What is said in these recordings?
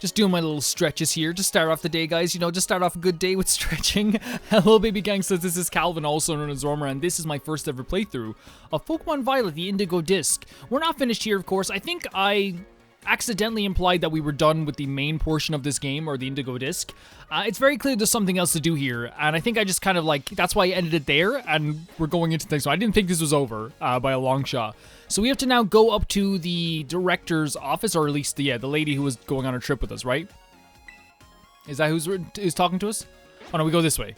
Just doing my little stretches here to start off the day, guys. You know, just start off a good day with stretching. Hello, baby gangsters. This is Calvin, also known as Romer, and this is my first ever playthrough of Pokemon Violet, the Indigo Disc. We're not finished here, of course. I think I accidentally implied that we were done with the main portion of this game, or the Indigo Disc. It's very clear there's something else to do here, and I think I just kind of like, that's why I ended it there, and we're going into things. So I didn't think this was over by a long shot. So we have to now go up to the director's office, or at least the lady who was going on a trip with us, right? Is that who's talking to us? Oh no, we go this way.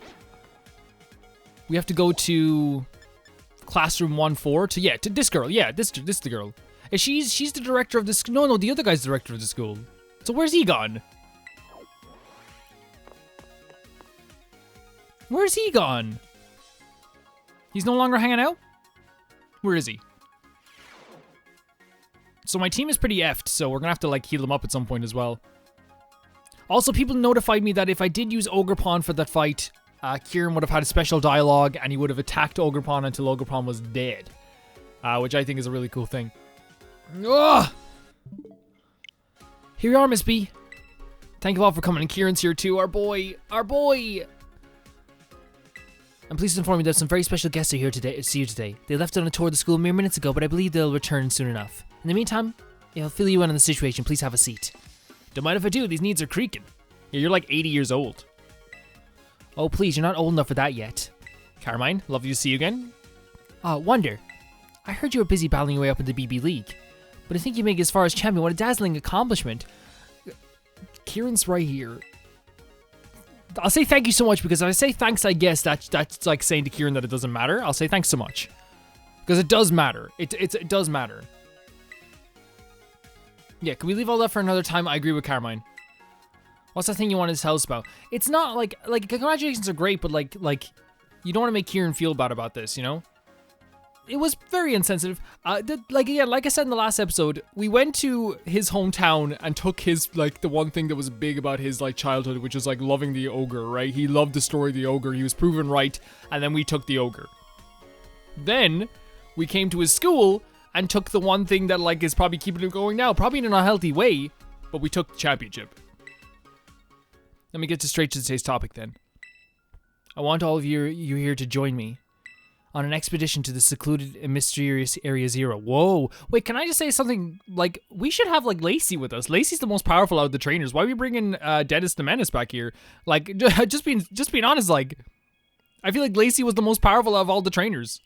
We have to go to classroom 1-4 to this girl. Yeah, this the girl. And she's the director of this. No, the other guy's the director of the school. So where's he gone? Where's he gone? He's no longer hanging out? Where is he? So my team is pretty effed, so we're gonna have to like heal him up at some point as well. Also, people notified me that if I did use Ogerpon for that fight, Kieran would have had a special dialogue and he would have attacked Ogerpon until Ogerpon was dead. Which I think is a really cool thing. Ugh! Here you are, Miss B. Thank you all for coming, and Kieran's here too, our boy! I'm pleased to inform you that some very special guests are here today to see you today. They left on a tour of the school mere minutes ago, but I believe they'll return soon enough. In the meantime, I'll fill you in on the situation. Please have a seat. Don't mind if I do, these knees are creaking. Yeah, you're like 80 years old. Oh, please, you're not old enough for that yet. Carmine, lovely to see you again. Wonder. I heard you were busy battling your way up in the BB League, but I think you make it as far as champion. What a dazzling accomplishment. Kieran's right here. I'll say thank you so much, because if I say thanks, I guess that's like saying to Kieran that it doesn't matter. I'll say thanks so much. Because it does matter. It does matter. Yeah, can we leave all that for another time? I agree with Carmine. What's that thing you wanted to tell us about? It's not like congratulations are great, but like you don't want to make Kieran feel bad about this, you know? It was very insensitive. Like I said in the last episode, we went to his hometown and took his, like, the one thing that was big about his, like, childhood, which was, like, loving the ogre, right? He loved the story of the ogre. He was proven right, and then we took the ogre. Then, we came to his school and took the one thing that, like, is probably keeping him going now. Probably in a healthy way, but we took the championship. Let me get straight to today's topic, then. I want all of you here to join me on an expedition to the secluded and mysterious Area Zero. Whoa. Wait, can I just say something? Like, we should have, like, Lacey with us. Lacey's the most powerful out of the trainers. Why are we bringing Dennis the Menace back here? Like, just being honest, like, I feel like Lacey was the most powerful out of all the trainers.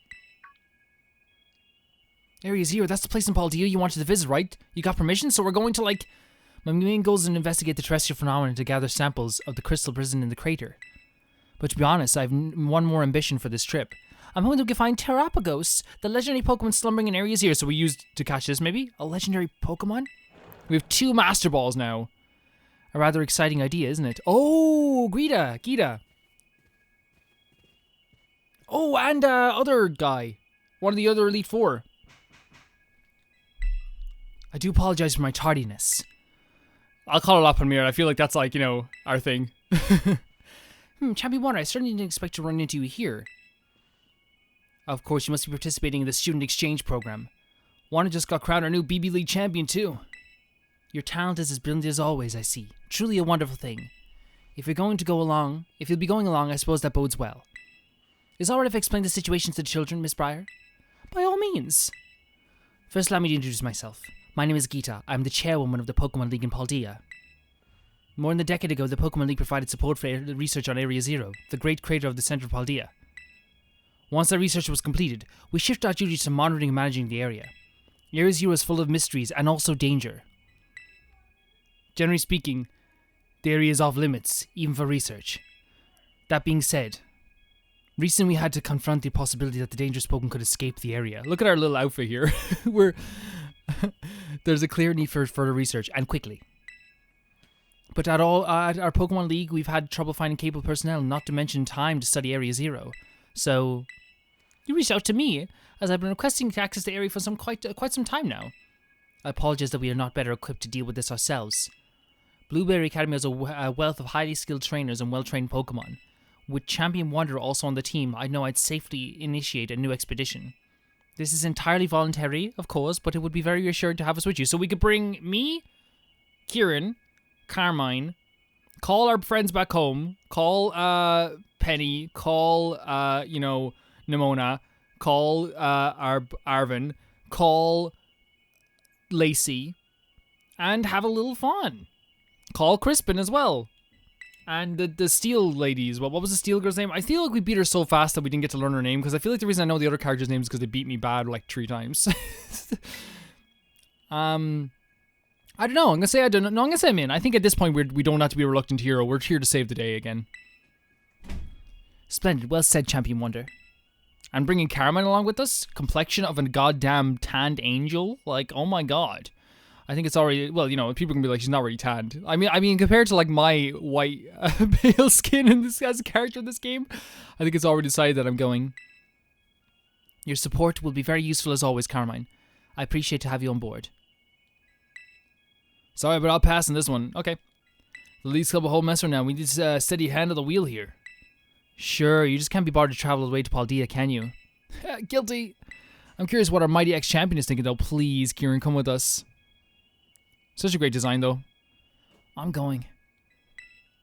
Area Zero, that's the place in Paldea you wanted to visit, right? You got permission? So we're going to, like... My main goal is to investigate the terrestrial phenomenon to gather samples of the crystal prison in the crater. But to be honest, I have one more ambition for this trip. I'm hoping to find Terapagos, the legendary Pokemon slumbering in Area Zero. So we used to catch this, maybe? A legendary Pokemon? We have 2 Master Balls now. A rather exciting idea, isn't it? Oh, Geeta. Oh, and other guy. One of the other Elite Four. I do apologize for my tardiness. I'll call it up on mirror. I feel like that's like, you know, our thing. Champion Water, I certainly didn't expect to run into you here. Of course, you must be participating in the student exchange program. Wanda just got crowned our new BB League champion, too. Your talent is as brilliant as always, I see. Truly a wonderful thing. If you'll be going along, I suppose that bodes well. Is it alright if I explain the situation to the children, Miss Briar? By all means. First, allow me to introduce myself. My name is Geeta. I'm the chairwoman of the Pokemon League in Paldea. More than a decade ago, the Pokemon League provided support for research on Area Zero, the great crater of the center of Paldea. Once that research was completed, we shifted our duties to monitoring and managing the area. Area Zero is full of mysteries and also danger. Generally speaking, the area is off limits, even for research. That being said, recently we had to confront the possibility that the dangerous Pokemon could escape the area. Look at our little outfit here. There's a clear need for further research, and quickly. But at our Pokemon League, we've had trouble finding capable personnel, not to mention time to study Area Zero. So, you reached out to me, as I've been requesting to access the area for quite some time now. I apologize that we are not better equipped to deal with this ourselves. Blueberry Academy has a wealth of highly skilled trainers and well-trained Pokemon. With Champion Wanderer also on the team, I know I'd safely initiate a new expedition. This is entirely voluntary, of course, but it would be very reassuring to have us with you. So we could bring me, Kieran, Carmine, call our friends back home, call Penny, call Nimona, call Arvin, call Lacey, and have a little fun. Call Crispin as well. And the Steel ladies. What was the Steel girl's name? I feel like we beat her so fast that we didn't get to learn her name, because I feel like the reason I know the other characters' names is because they beat me bad like 3 times. I don't know. I'm gonna say I don't know. No, I'm gonna say I'm in. I think at this point we don't have to be a reluctant hero. We're here to save the day again. Splendid. Well said, Champion Wonder. And bringing Carmine along with us? Complexion of a goddamn tanned angel? Like, oh my god. I think it's already, well, people can be like, she's not really tanned. I mean, compared to like my white pale skin in this as a character in this game, I think it's already decided that I'm going. Your support will be very useful as always, Carmine. I appreciate to have you on board. Sorry, but I'll pass on this one. Okay. The League's Club a whole mess right now. We need to steady hand on the wheel here. Sure, you just can't be bothered to travel all the way to Paldea, can you? Guilty. I'm curious what our mighty ex-champion is thinking though. Please, Kieran, come with us. Such a great design though. I'm going.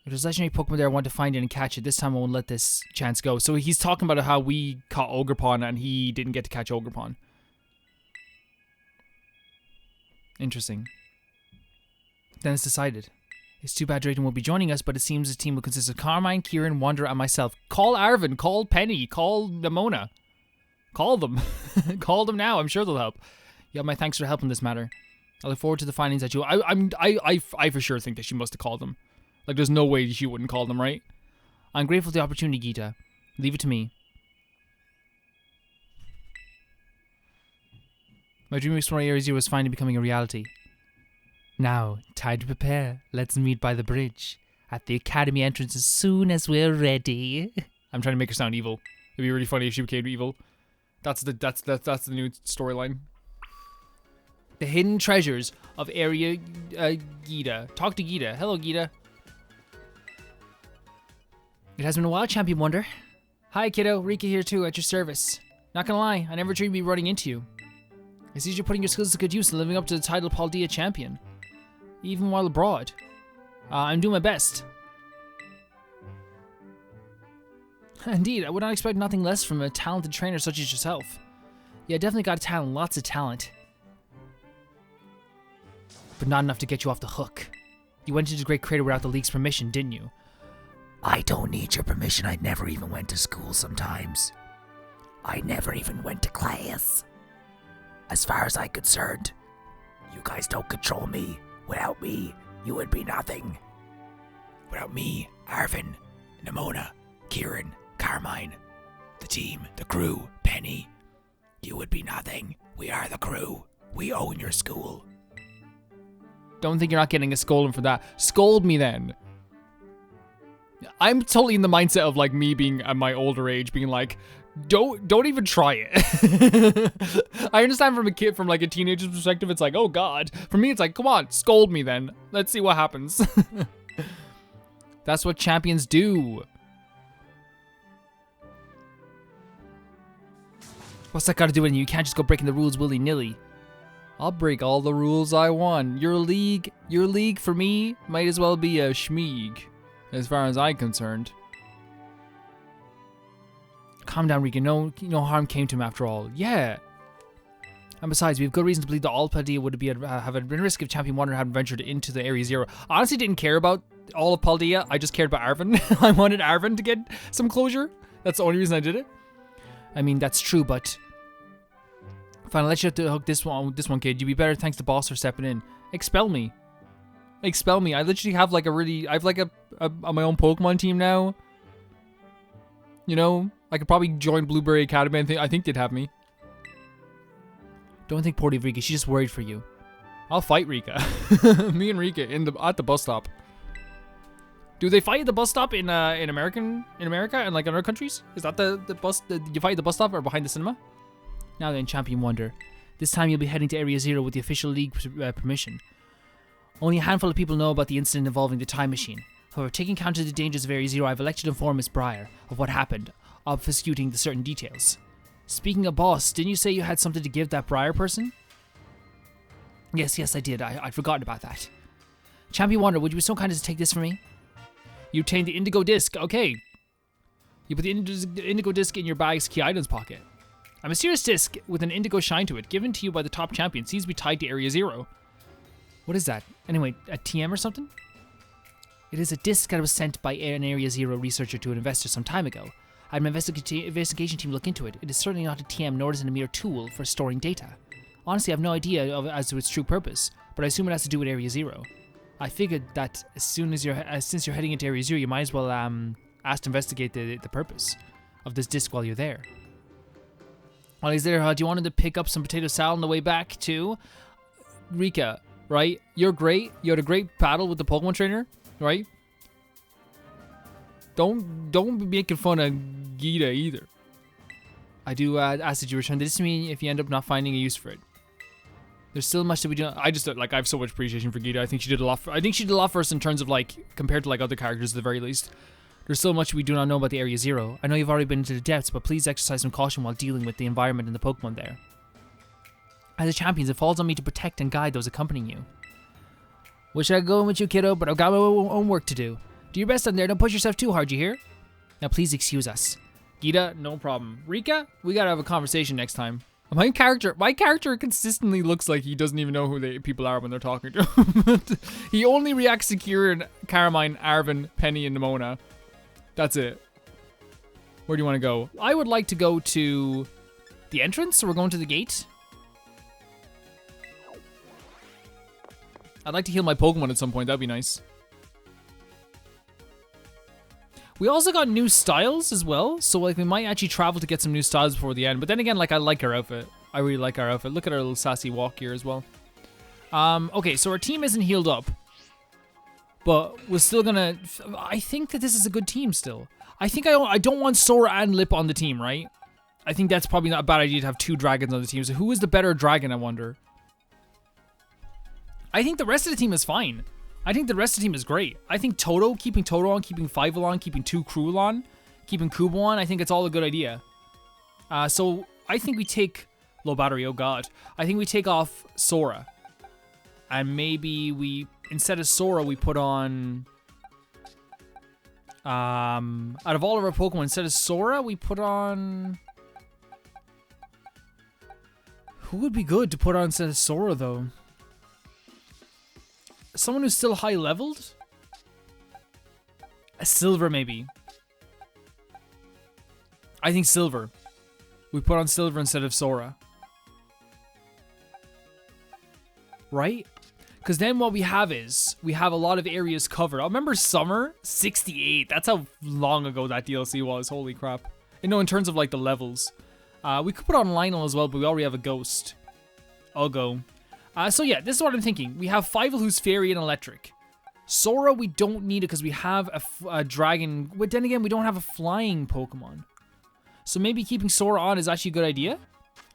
If there's legendary Pokemon there, I want to find it and catch it. This time I won't let this chance go. So he's talking about how we caught Ogerpon and he didn't get to catch Ogerpon. Interesting. Then it's decided. It's too bad Drayton won't be joining us, but it seems the team will consist of Carmine, Kieran, Wanderer, and myself. Call Arvin, call Penny, call Nimona. Call them. Call them now. I'm sure they'll help. You have my thanks for helping this matter. I look forward to the findings that you... I for sure think that she must have called them. Like, there's no way she wouldn't call them, right? I'm grateful for the opportunity, Geeta. Leave it to me. My dream of exploring Area 0 was finally becoming a reality. Now, time to prepare. Let's meet by the bridge. At the academy entrance as soon as we're ready. I'm trying to make her sound evil. It'd be really funny if she became evil. That's the new storyline. The hidden treasures of Area Geeta. Talk to Geeta. Hello, Geeta. It has been a while, Champion Wonder. Hi, kiddo. Rika here too, at your service. Not gonna lie, I never dreamed we'd be running into you. I see you're putting your skills to good use and living up to the title Paldea Champion. Even while abroad. I'm doing my best. Indeed, I would not expect nothing less from a talented trainer such as yourself. Yeah, definitely got talent, lots of talent. But not enough to get you off the hook. You went into the Great Crater without the League's permission, didn't you? I don't need your permission. I never even went to school sometimes. I never even went to class. As far as I'm concerned, you guys don't control me. Without me, you would be nothing. Without me, Arvin, Nimona, Kieran, Carmine, the team, the crew, Penny, you would be nothing. We are the crew. We own your school. Don't think you're not getting a scolding for that. Scold me then. I'm totally in the mindset of like me being at my older age, being like, don't even try it. I understand from like a teenager's perspective, it's like, oh god. For me, it's like, come on, scold me then. Let's see what happens. That's what champions do. What's that got to do with you? You can't just go breaking the rules willy-nilly. I'll break all the rules I want. Your league for me might as well be a schmeeg, as far as I'm concerned. Calm down, Rika. No harm came to him after all. Yeah. And besides, we have good reason to believe that all Paldea would have been risk if Champion Wonder hadn't ventured into the Area 0. I honestly didn't care about all of Paldea. I just cared about Arvin. I wanted Arvin to get some closure. That's the only reason I did it. I mean, that's true, but... Fine, I'll let you have to hook this one, kid. You'd be better thanks to boss for stepping in. Expel me. Expel me. I literally have like I have like a my own Pokemon team now. You know, I could probably join Blueberry Academy. I think they'd have me. Don't think poorly of Rika. She's just worried for you. I'll fight Rika. Me and Rika at the bus stop. Do they fight at the bus stop in America and like in other countries? Is that the bus? You fight at the bus stop or behind the cinema? Now then, Champion Wonder. This time you'll be heading to Area 0 with the official League permission. Only a handful of people know about the incident involving the time machine. However, taking account of the dangers of Area 0, I've elected to inform Miss Briar of what happened, obfuscating the certain details. Speaking of boss, didn't you say you had something to give that Briar person? Yes, I did. I'd forgotten about that. Champion Wonder, would you be so kind as to take this from me? You obtained the Indigo Disc. Okay. You put the Indigo Disc in your bag's key items pocket. A mysterious disc with an indigo shine to it, given to you by the top champion, seems to be tied to Area 0. What is that? Anyway, a TM or something? It is a disc that was sent by an Area 0 researcher to an investor some time ago. I had my investigation team look into it. It is certainly not a TM, nor is it a mere tool for storing data. Honestly, I have no idea as to its true purpose, but I assume it has to do with Area 0. I figured that since you're heading into Area 0, you might as well ask to investigate the purpose of this disc while you're there. While he's there, do you want him to pick up some potato salad on the way back too? Rika, right? You're great. You had a great battle with the Pokemon trainer, right? Don't be making fun of Geeta either. I do ask that you return this to me if you end up not finding a use for it. There's still much that we do. I just I have so much appreciation for Geeta. I think she did a lot. I think she did a lot for us in terms of compared to other characters at the very least. There's so much we do not know about the Area 0. I know you've already been into the depths, but please exercise some caution while dealing with the environment and the Pokemon there. As a champion, it falls on me to protect and guide those accompanying you. Wish I could go in with you, kiddo, but I've got my own work to do. Do your best on there. Don't push yourself too hard, you hear? Now please excuse us. Geeta, no problem. Rika, we gotta have a conversation next time. My character consistently looks like he doesn't even know who the people are when they're talking to him. He only reacts to Kieran, Carmine, Arvin, Penny, and Nimona. That's it. Where do you want to go? I would like to go to the entrance, so we're going to the gate. I'd like to heal my Pokemon at some point. That'd be nice. We also got new styles as well, so we might actually travel to get some new styles before the end. But then again, I like our outfit. I really like our outfit. Look at our little sassy walk here as well. Okay, so our team isn't healed up. But we're still gonna... I think that this is a good team still. I think I don't want Sora and Lip on the team, right? I think that's probably not a bad idea to have 2 dragons on the team. So who is the better dragon, I wonder? I think the rest of the team is fine. I think the rest of the team is great. I think keeping Toto on, keeping Fievel on, keeping 2 Cruel on, keeping Kubo on, I think it's all a good idea. So I think we take... Low battery, oh god. I think we take off Sora. And maybe we... Instead of Sora, we put on... out of all of our Pokemon, instead of Sora, we put on... Who would be good to put on instead of Sora, though? Someone who's still high leveled? A Silver, maybe. I think Silver. We put on Silver instead of Sora. Right? Because then what we have is, we have a lot of areas covered. I remember Summer, 68. That's how long ago that DLC was. Holy crap. You know, in terms of the levels. We could put on Lionel as well, but we already have a Ghost. I'll go. So yeah, this is what I'm thinking. We have Fievel, who's Fairy and Electric. Sora, we don't need it because we have a Dragon. But then again, we don't have a Flying Pokemon. So maybe keeping Sora on is actually a good idea.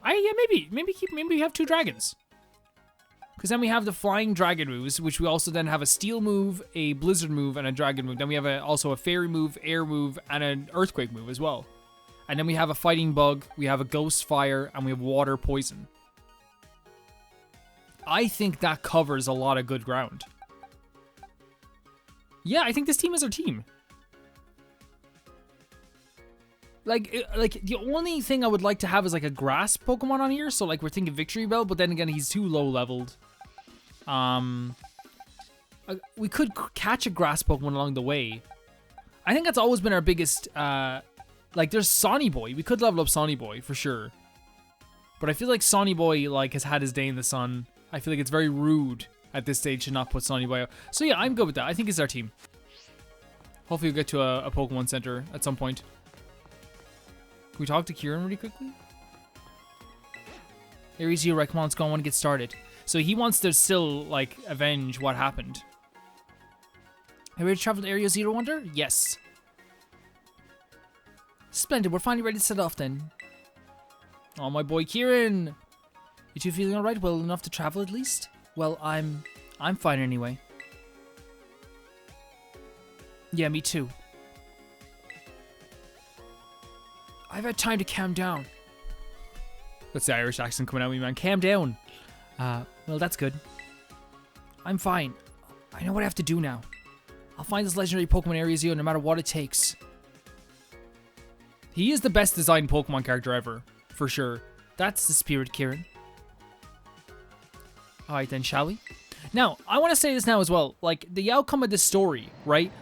Yeah, maybe we have 2 dragons. Because then we have the Flying Dragon moves, which we also then have a Steel move, a Blizzard move, and a Dragon move. Then we have also a Fairy move, Air move, and an Earthquake move as well. And then we have a Fighting Bug, we have a Ghost Fire, and we have Water Poison. I think that covers a lot of good ground. Yeah, I think this team is our team. The only thing I would like to have is a grass Pokemon on here. So we're thinking Victory Bell, but then again, he's too low leveled. We could catch a grass Pokemon along the way. I think that's always been our biggest, there's Sonny Boy. We could level up Sonny Boy for sure. But I feel like Sonny Boy, has had his day in the sun. I feel like it's very rude at this stage to not put Sonny Boy out. So yeah, I'm good with that. I think it's our team. Hopefully we'll get to a Pokemon Center at some point. Can we talk to Kieran really quickly? Area 0, right, come on, let's go. I want to get started. So he wants to still, avenge what happened. Are you ready to travel to Area 0, Wonder? Yes. Splendid, we're finally ready to set off then. Oh, my boy Kieran. You two feeling alright? Well enough to travel at least? Well, I'm fine anyway. Yeah, me too. I've had time to calm down. What's the Irish accent coming out of me, man? Calm down. Well, that's good. I'm fine. I know what I have to do now. I'll find this legendary Pokemon Area Zero no matter what it takes. He is the best designed Pokemon character ever, for sure. That's the spirit, Kieran. Alright then, shall we? Now, I want to say this now as well. Like, the outcome of this story, right?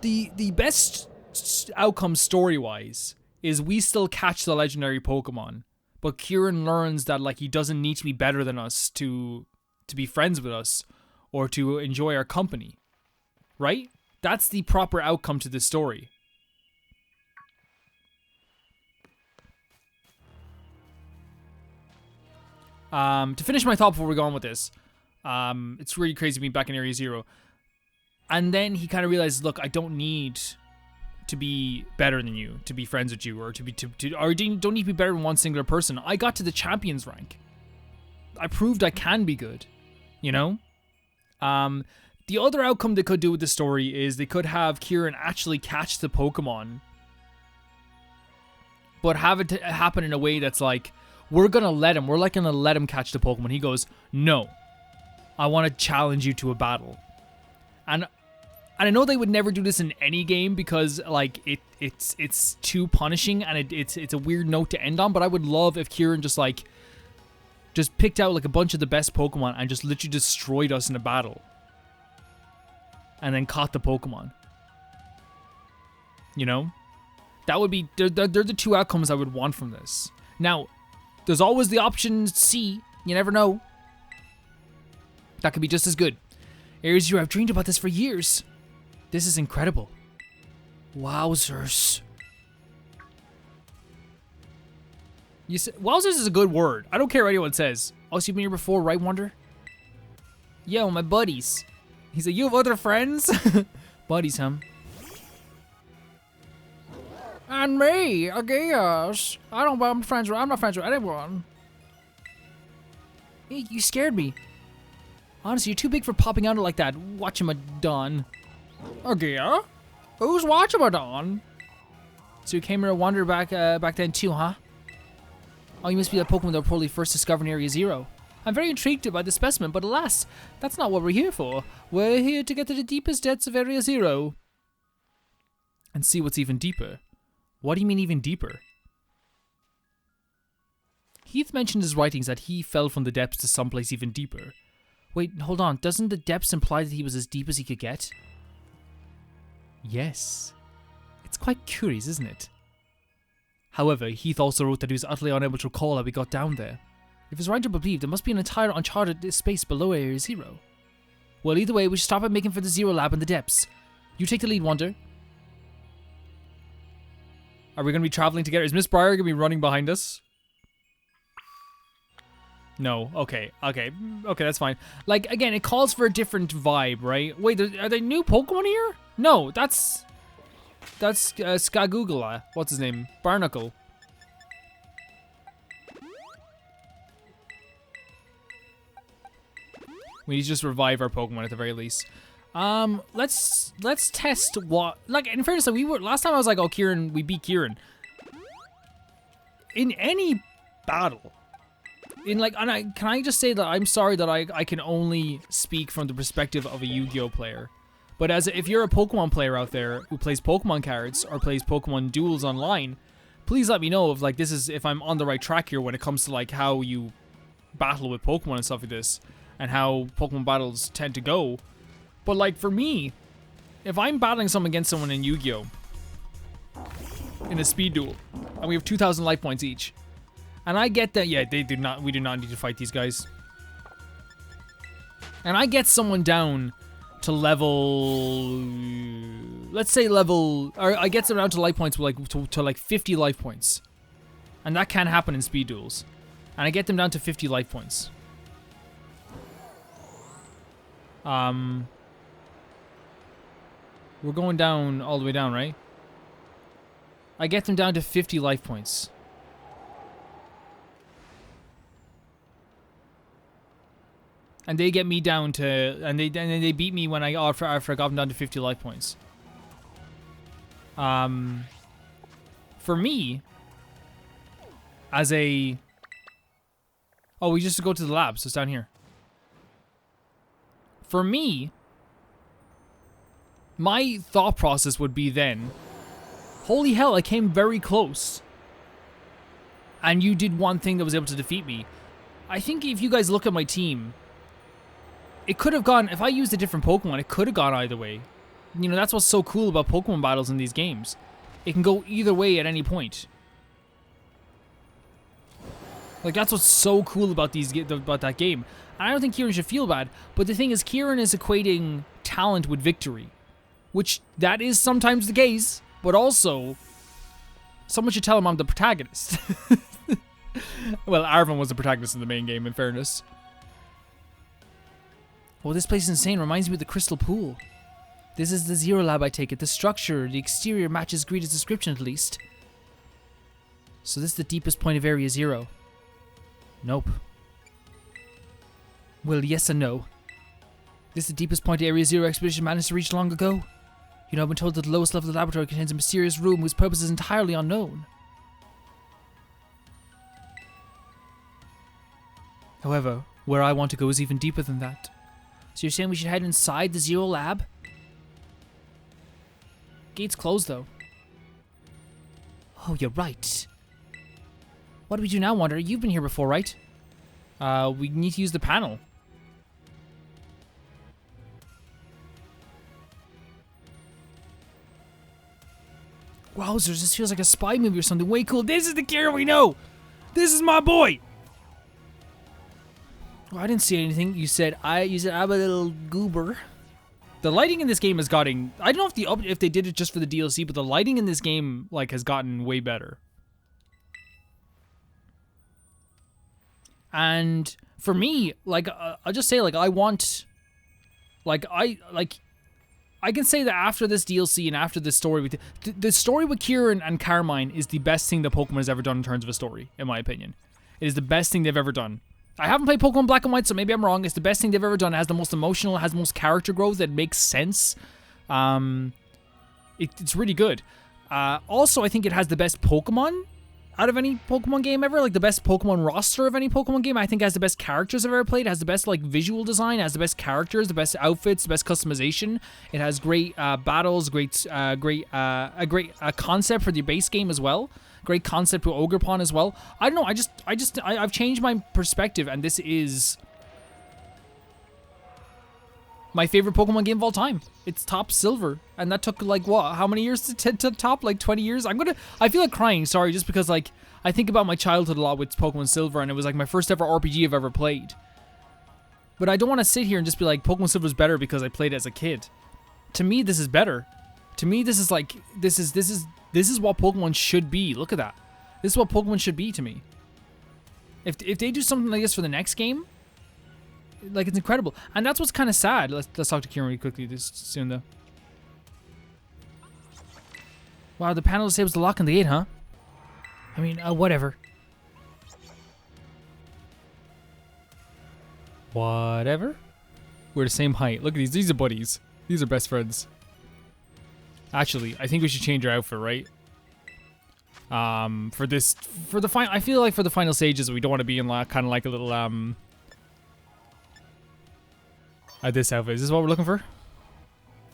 The best outcome story-wise is we still catch the legendary Pokemon. But Kieran learns that, like, he doesn't need to be better than us to be friends with us or to enjoy our company. Right? That's the proper outcome to this story. To finish my thought before we go on with this, it's really crazy being back in Area Zero. And then he kind of realizes, look, I don't need to be better than you, to be friends with you, or or don't need to be better than one singular person. I got to the champions rank. I proved I can be good, you know? The other outcome they could do with the story is they could have Kieran actually catch the Pokemon, but have it happen in a way that's like, we're gonna let him catch the Pokemon. He goes, no, I want to challenge you to a battle. And I know they would never do this in any game because like it's too punishing and it's a weird note to end on, but I would love if Kieran just picked out like a bunch of the best Pokemon and just literally destroyed us in a battle. And then caught the Pokemon. You know? That would be, they're the two outcomes I would want from this. Now, there's always the option C. You never know. That could be just as good. Area Zero, I've dreamed about this for years. This is incredible. Wowzers. Wowzers is a good word. I don't care what anyone says. Oh, so you've been here before, right, Wonder? Yo, my buddies. He's like, you have other friends? Buddies, huh? And me, I guess. I'm not friends with anyone. Hey, you scared me. Honestly, you're too big for popping out like that. Watch him done. Okay, who's watching my done? So you came here to wander back then too, huh? Oh, you must be that Pokemon that were probably first discovered in Area Zero. I'm very intrigued by the specimen, but alas, that's not what we're here for. We're here to get to the deepest depths of Area Zero. And see what's even deeper. What do you mean even deeper? Heath mentioned in his writings that he fell from the depths to someplace even deeper. Wait, hold on. Doesn't the depths imply that he was as deep as he could get? Yes. It's quite curious, isn't it? However, Heath also wrote that he was utterly unable to recall how we got down there. If his writer believed, there must be an entire uncharted space below Area Zero. Well, either way, we should stop at making for the Zero Lab in the depths. You take the lead, Wonder. Are we going to be traveling together? Is Miss Briar going to be running behind us? No. Okay, that's fine. Like, again, it calls for a different vibe, right? Wait, are there new Pokemon here? No, that's Skagugala. What's his name? Barnacle. We need to just revive our Pokemon at the very least. Let's test what, like, in fairness, we were, last time I was like, oh, Kieran, we beat Kieran. In any battle, can I just say that I'm sorry that I can only speak from the perspective of a Yu-Gi-Oh player. But if you're a Pokemon player out there who plays Pokemon cards or plays Pokemon duels online, please let me know if I'm on the right track here when it comes to like how you battle with Pokemon and stuff like this, and how Pokemon battles tend to go. But like for me, if I'm battling against someone in Yu-Gi-Oh in a speed duel, and we have 2,000 life points each, and I get that, yeah, we do not need to fight these guys, and I get someone down to level, let's say or I get them down to life points with to like 50 life points, and that can happen in speed duels, and I get them down to 50 life points. We're going down all the way down, right? I get them down to 50 life points. And they get me down to, and they beat me when after I got them down to 50 life points. For me, we just go to the lab, so it's down here. For me, my thought process would be then, holy hell, I came very close. And you did one thing that was able to defeat me. I think if you guys look at my team, it could have gone, if I used a different Pokemon, it could have gone either way. You know, that's what's so cool about Pokemon battles in these games. It can go either way at any point. Like, that's what's so cool about that game. And I don't think Kieran should feel bad, but the thing is, Kieran is equating talent with victory. Which, that is sometimes the case, but also, someone should tell him I'm the protagonist. Well, Arvin was the protagonist in the main game, in fairness. Oh, this place is insane. Reminds me of the Crystal Pool. This is the Zero Lab, I take it. The structure, the exterior matches Geeta's description, at least. So this is the deepest point of Area Zero. Nope. Well, yes and no. This is the deepest point Area Zero expedition managed to reach long ago. You know, I've been told that the lowest level of the laboratory contains a mysterious room whose purpose is entirely unknown. However, where I want to go is even deeper than that. So you're saying we should head inside the Zero Lab? Gate's closed, though. Oh, you're right. What do we do now, Wanderer? You've been here before, right? We need to use the panel. Wowzers, this feels like a spy movie or something way cool. This is the Kieran we know! This is my boy! Oh, I didn't see anything. You said I'm a little goober. The lighting in this game has gotten... I don't know if they did it just for the DLC, but the lighting in this game, like, has gotten way better. And for me, like, I'll just say, like, I want... Like, I can say that after this DLC and after this story... With the story with Kieran and Carmine is the best thing that Pokemon has ever done in terms of a story, in my opinion. It is the best thing they've ever done. I haven't played Pokemon Black and White, so maybe I'm wrong. It's the best thing they've ever done. It has the most emotional, it has the most character growth. It makes sense. It's really good. Also, I think it has the best Pokemon out of any Pokemon game ever. Like, the best Pokemon roster of any Pokemon game. I think it has the best characters I've ever played. It has the best, like, visual design. It has the best characters, the best outfits, the best customization. It has great battles, a great concept for the base game as well. Great concept with Ogerpon as well. I don't know. I've changed my perspective, and this is my favorite Pokemon game of all time. It's top silver, and that took like what? How many years to top? Like 20 years. I feel like crying. Sorry, just because like I think about my childhood a lot with Pokemon Silver, and it was like my first ever RPG I've ever played. But I don't want to sit here and just be like Pokemon Silver is better because I played it as a kid. To me, this is better. To me, this is like this is what Pokemon should be. Look at that. This is what Pokemon should be to me. If they do something like this for the next game, like, it's incredible. And that's what's kind of sad. Let's talk to Kieran really quickly this soon, though. Wow, the panel disables the lock on the gate, huh? I mean, whatever. Whatever? We're the same height. Look at these. These are buddies. These are best friends. Actually, I think we should change our outfit, right? For the final, I feel like for the final stages, we don't want to be in kind of like a little this outfit. Is this what we're looking for?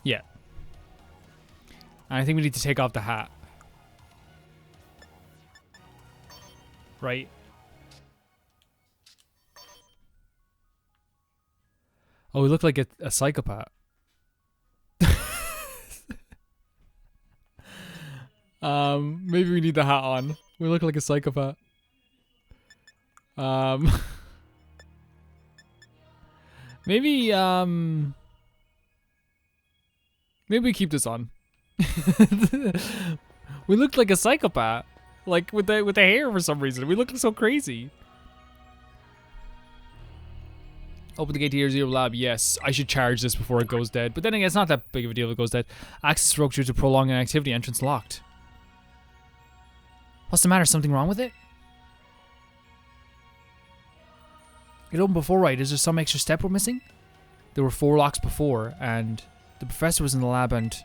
Yeah. And I think we need to take off the hat. Right? Oh, we look like a psychopath. Maybe we need the hat on. We look like a psychopath. Maybe we keep this on. We looked like a psychopath. Like with the hair for some reason. We look so crazy. Open the gate to Year Zero Lab. Yes, I should charge this before it goes dead. But then again, it's not that big of a deal if it goes dead. Access broke due to prolonged inactivity. Entrance locked. What's the matter? Something wrong with it? It opened before, right? Is there some extra step we're missing? There were 4 locks before, and the professor was in the lab, and...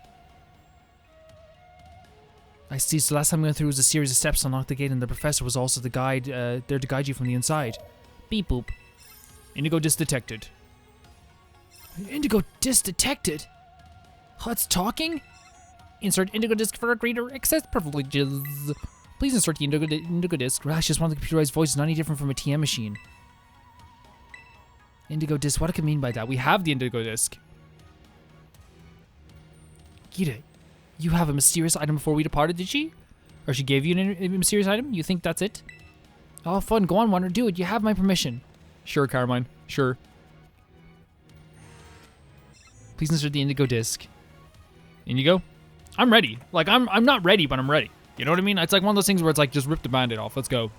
I see, so last time we went through was a series of steps to unlock the gate, and the professor was also the guide, there to guide you from the inside. Beep boop. Indigo Disc detected. Indigo Disc detected. Oh, it's talking? Insert Indigo Disc for greater access privileges. Please insert the Indigo Disc. Rash, just one of the computerized voice is not any different from a TM machine. Indigo Disc, what I can mean by that? We have the Indigo Disc. Geeta, you have a mysterious item before we departed, did she? Or she gave you a mysterious item? You think that's it? Oh, fun. Go on, Wonder. Do it. You have my permission. Sure, Carmine. Sure. Please insert the Indigo Disc. Indigo? I'm ready. Like, I'm not ready, but I'm ready. You know what I mean? It's like one of those things where it's like, just rip the band-aid off. Let's go.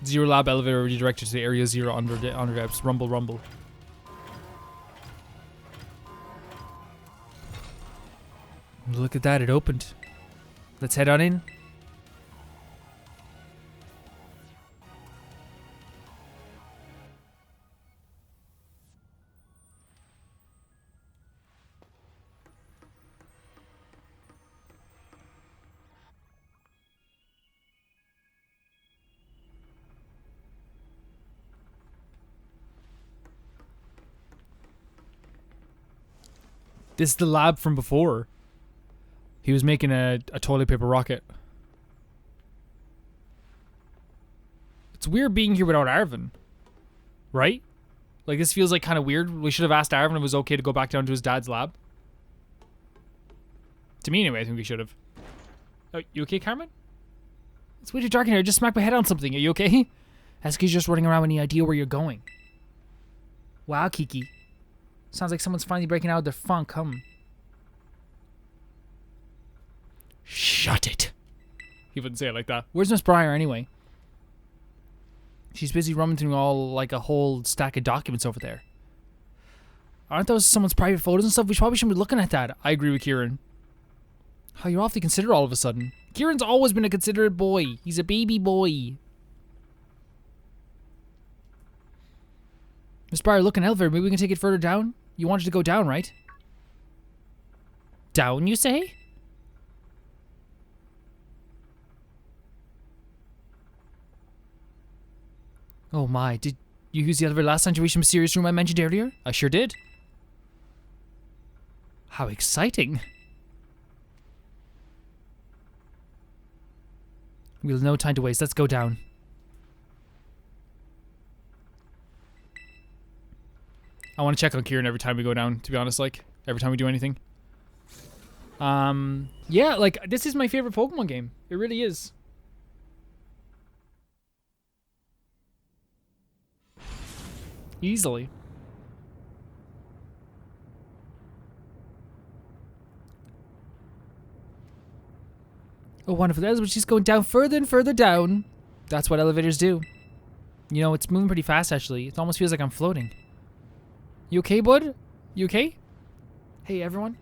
Zero lab elevator redirected to the area 0 under depths. Rumble, rumble. Look at that, it opened. Let's head on in. This is the lab from before. He was making a toilet paper rocket. It's weird being here without Arvin. Right? Like, this feels like kind of weird. We should have asked Arvin if it was okay to go back down to his dad's lab. To me, anyway, I think we should have. Oh, you okay, Carmen? It's way too dark in here. I just smacked my head on something. Are you okay? Ask you just running around with any idea where you're going. Wow, Kiki. Sounds like someone's finally breaking out of their funk, Shut it. He wouldn't say it like that. Where's Miss Briar anyway? She's busy rummaging through a whole stack of documents over there. Aren't those someone's private photos and stuff? We probably shouldn't be looking at that. I agree with Kieran. Oh, you're awfully considerate all of a sudden. Kieran's always been a considerate boy. He's a baby boy. Miss Briar, look, an elevator. Maybe we can take it further down? You wanted to go down, right? Down, you say? Oh my, did you use the elevator last time to reach the mysterious room I mentioned earlier? I sure did. How exciting. We'll have no time to waste. Let's go down. I want to check on Kieran every time we go down, to be honest, like, every time we do anything. Yeah, like, this is my favorite Pokemon game. It really is. Easily. Oh, wonderful. That is what she's going down further and further down. That's what elevators do. You know, it's moving pretty fast, actually. It almost feels like I'm floating. You okay, bud? You okay? Hey, everyone.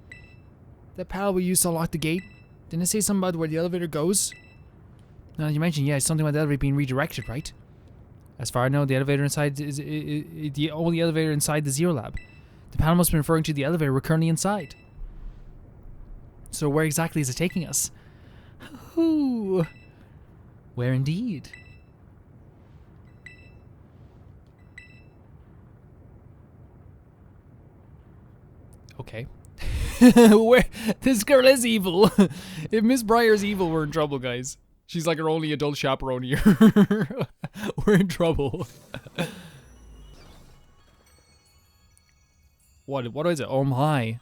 That panel we used to unlock the gate. Didn't it say something about where the elevator goes? Now you mentioned, yeah, it's something about the elevator being redirected, right? As far as I know, the elevator inside is the only elevator inside the Zero Lab. The panel must be referring to the elevator we're currently inside. So where exactly is it taking us? Ooh. Where indeed? Okay. Where this girl is evil. If Miss Briar's evil, we're in trouble, guys. She's like our only adult chaperone here. We're in trouble. What is it? Oh my.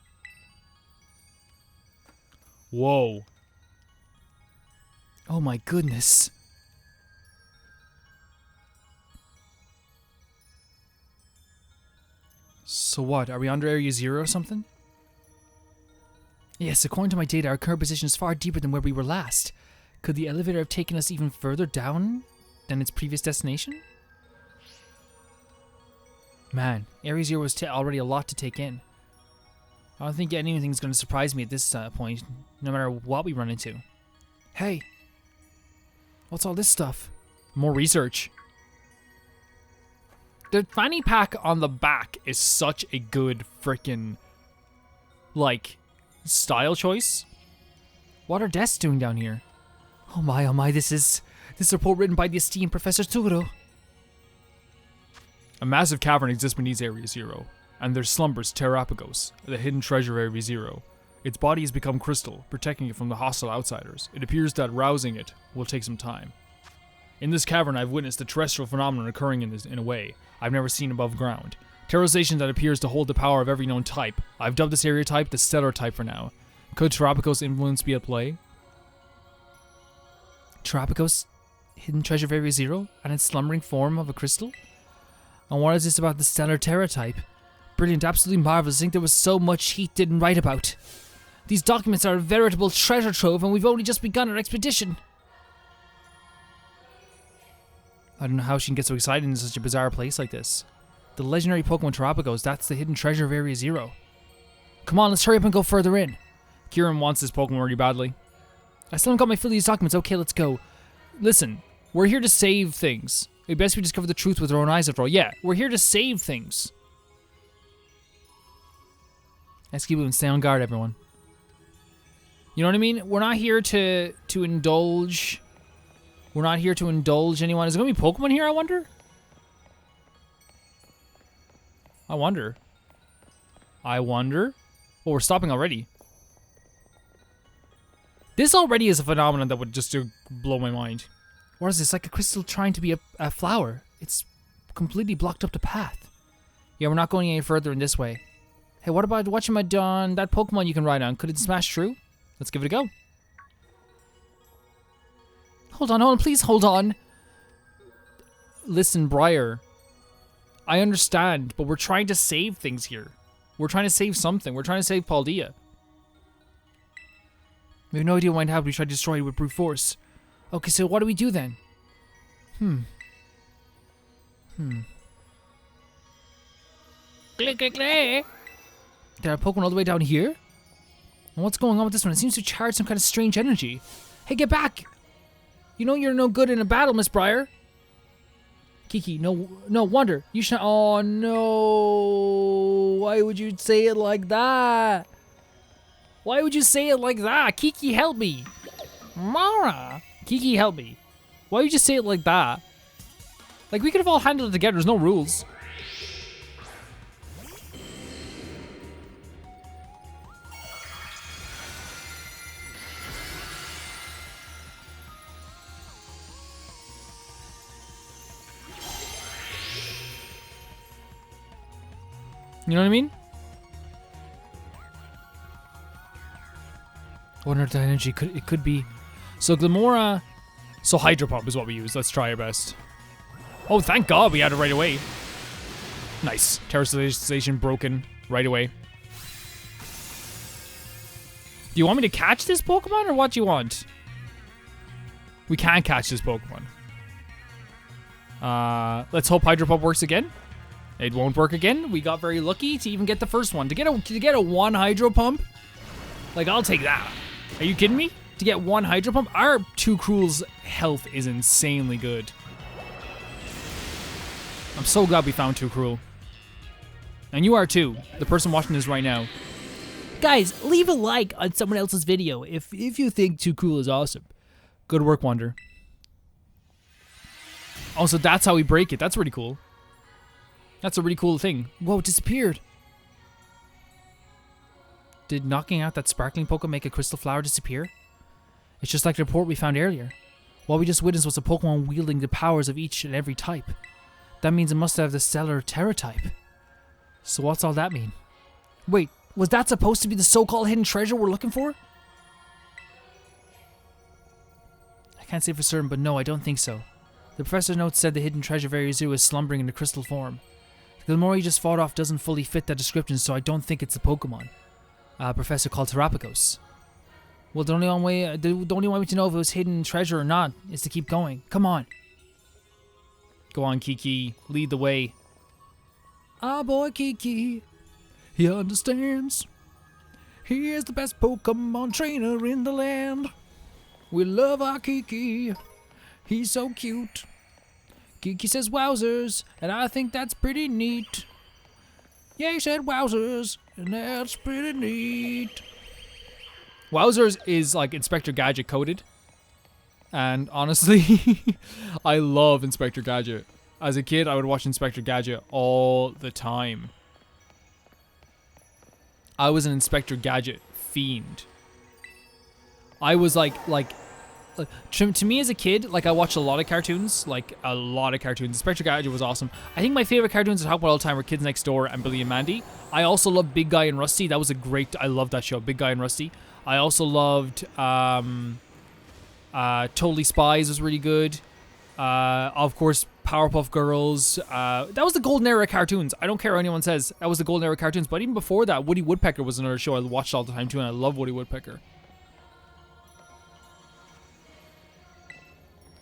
Whoa. Oh my goodness. So what? Are we under Area 0 or something? Yes, according to my data, our current position is far deeper than where we were last. Could the elevator have taken us even further down than its previous destination? Man, Area 0 was already a lot to take in. I don't think anything's going to surprise me at this point, no matter what we run into. Hey! What's all this stuff? More research. The fanny pack on the back is such a good freaking, like, style choice. What are desks doing down here? Oh my, this is This report written by the esteemed Professor Tsuguro. A massive cavern exists beneath Area 0, and there slumbers Terapagos, the hidden treasure of Area 0. Its body has become crystal, protecting it from the hostile outsiders. It appears that rousing it will take some time. In this cavern, I've witnessed a terrestrial phenomenon occurring in a way I've never seen above ground. Terrorization that appears to hold the power of every known type. I've dubbed this area type the Stellar type for now. Could Terapagos' influence be at play? Terapagos, hidden treasure of Area 0, and its slumbering form of a crystal? And what is this about the Stellar Terra type? Brilliant, absolutely marvelous. I think there was so much Heat didn't write about. These documents are a veritable treasure trove, and we've only just begun our expedition. I don't know how she can get so excited in such a bizarre place like this. The legendary Pokemon Terapagos, that's the hidden treasure of Area 0. Come on, let's hurry up and go further in. Kieran wants this Pokemon really badly. I still haven't got my fill of these documents. Okay, let's go. Listen, we're here to save things. It best we discover the truth with our own eyes after all. Yeah, we're here to save things. Let's keep moving. Stay on guard, everyone. You know what I mean? We're not here to indulge. We're not here to indulge anyone. Is there going to be Pokemon here, I wonder? I wonder. Oh, we're stopping already. This already is a phenomenon that would just blow my mind. What is this? Like a crystal trying to be a flower. It's completely blocked up the path. Yeah, we're not going any further in this way. Hey, what about watching my Dawn? That Pokemon you can ride on. Could it smash through? Let's give it a go. Hold on, please hold on. Listen, Briar. I understand, but we're trying to save things here. We're trying to save something. We're trying to save Paldea. We have no idea what might happen. We try to destroy it with brute force. Okay, so what do we do then? Click, click, click. There are Pokemon all the way down here? And what's going on with this one? It seems to charge some kind of strange energy. Hey, get back! You know you're no good in a battle, Miss Briar. Kiki, no, Wonder. You should. Oh no! Why would you say it like that? Why would you say it like that? Kiki, help me! Mara! Kiki, help me. Why would you say it like that? Like, we could have all handled it together. There's no rules. You know what I mean? Wonder if the energy could be. So Glamora. So Hydro Pump is what we use. Let's try our best. Oh, thank God we had it right away. Nice. Terrorization broken right away. Do you want me to catch this Pokemon or what do you want? We can't catch this Pokemon. Let's hope Hydro Pump works again. It won't work again. We got very lucky to even get the first one. To get a one Hydro Pump, like, I'll take that. Are you kidding me? To get one Hydro Pump? Our Two Cruel's health is insanely good. I'm so glad we found Two Cruel. And you are too. The person watching this right now. Guys, leave a like on someone else's video if you think Two Cruel is awesome. Good work, Wonder. Also, that's how we break it. That's pretty cool. That's a really cool thing. Whoa, it disappeared. Did knocking out that sparkling Pokemon make a crystal flower disappear? It's just like the report we found earlier. What we just witnessed was a Pokemon wielding the powers of each and every type. That means it must have the Stellar Terra type. So what's all that mean? Wait, was that supposed to be the so-called hidden treasure we're looking for? I can't say for certain, but no, I don't think so. The professor's notes said the hidden treasure of Area 0 is slumbering in the crystal form. The Glamora you just fought off doesn't fully fit that description, so I don't think it's a Pokemon. A professor called Terapagos. Well, the only way to know if it was hidden treasure or not is to keep going. Come on. Go on, Kiki. Lead the way. Our boy Kiki. He understands. He is the best Pokemon trainer in the land. We love our Kiki. He's so cute. Kiki says wowzers, and I think that's pretty neat. Yeah, he said wowzers, and that's pretty neat. Wowzers is like Inspector Gadget coded. And honestly, I love Inspector Gadget. As a kid, I would watch Inspector Gadget all the time. I was an Inspector Gadget fiend. I was like to me as a kid, like I watched a lot of cartoons, Inspector Gadget was awesome. I think my favorite cartoons I talk about all the time were Kids Next Door and Billy and Mandy. I also loved Big Guy and Rusty. That was I loved that show, Big Guy and Rusty. I also loved Totally Spies was really good. Of course, Powerpuff Girls. That was the golden era of cartoons. I don't care what anyone says. That was the golden era of cartoons. But even before that, Woody Woodpecker was another show I watched all the time too, and I love Woody Woodpecker.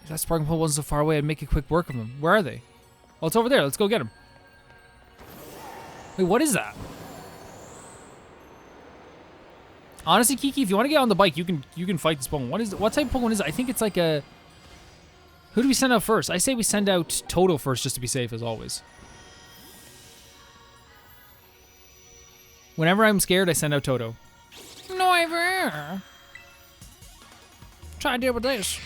If that sparkling pool wasn't so far away, I'd make a quick work of them. Where are they? Oh, it's over there. Let's go get them. Wait, what is that? Honestly, Kiki, if you want to get on the bike, you can fight this Pokemon. What type of Pokemon is it? I think it's like a... Who do we send out first? I say we send out Toto first just to be safe, as always. Whenever I'm scared, I send out Toto. No, ever. Try to deal with this.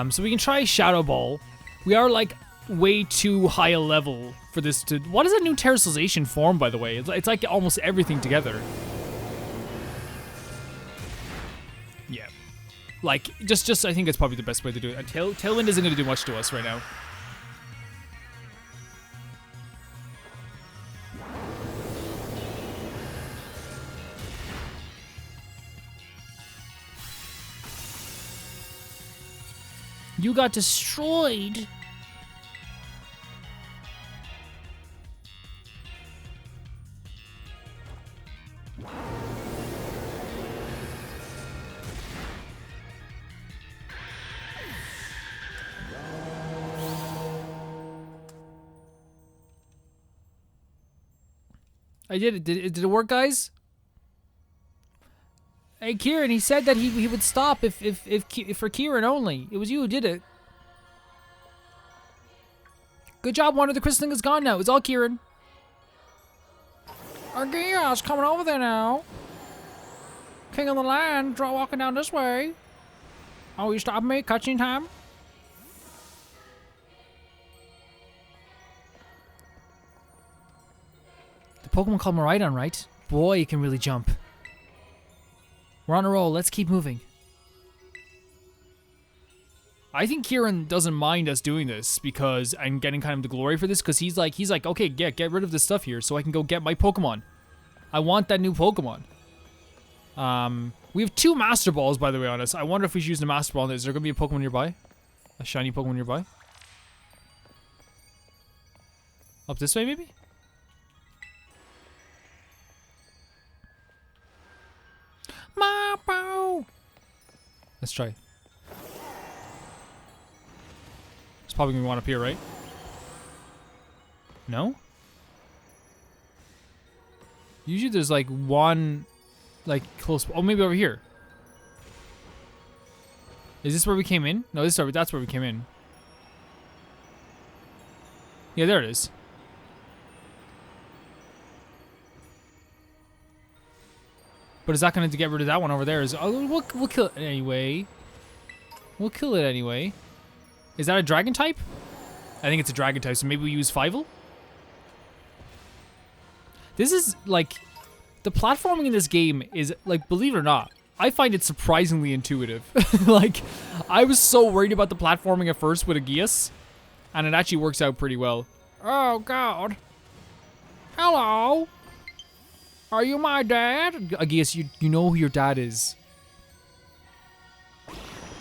So we can try Shadow Ball. We are like way too high a level for this to... What is a new terrestrialization form, by the way? It's like almost everything together. Yeah. Like, just I think that's probably the best way to do it. Tailwind isn't going to do much to us right now. You got destroyed. I did it. Did it work, guys? Hey, Kieran, he said that he would stop if for Kieran only. It was you who did it. Good job, Wonder. The crystal thing is gone now. It's all Kieran. Argea's coming over there now. King of the land, walking down this way. Oh, you stopping me? Cutscene time? The Pokemon called Miraidon, right? Boy, it can really jump. We're on a roll. Let's keep moving. I think Kieran doesn't mind us doing this because I'm getting kind of the glory for this because he's like, okay, get rid of this stuff here so I can go get my Pokemon. I want that new Pokemon. We have 2 Master Balls, by the way, on us. I wonder if we should use the Master Ball. Is there going to be a Pokemon nearby? A shiny Pokemon nearby? Up this way, maybe? Let's try. It's probably gonna be one up here, right? No? Usually there's like one, like close. Oh, maybe over here. Is this where we came in? No, that's where we came in. Yeah, there it is. But is that going to get rid of that one over there? We'll kill it anyway. We'll kill it anyway. Is that a dragon type? I think it's a dragon type, so maybe we use Fievel? This is, like... The platforming in this game is, like, believe it or not, I find it surprisingly intuitive. Like, I was so worried about the platforming at first with Aegeus, and it actually works out pretty well. Oh, God. Hello? Are you my dad? Aegeus, you know who your dad is.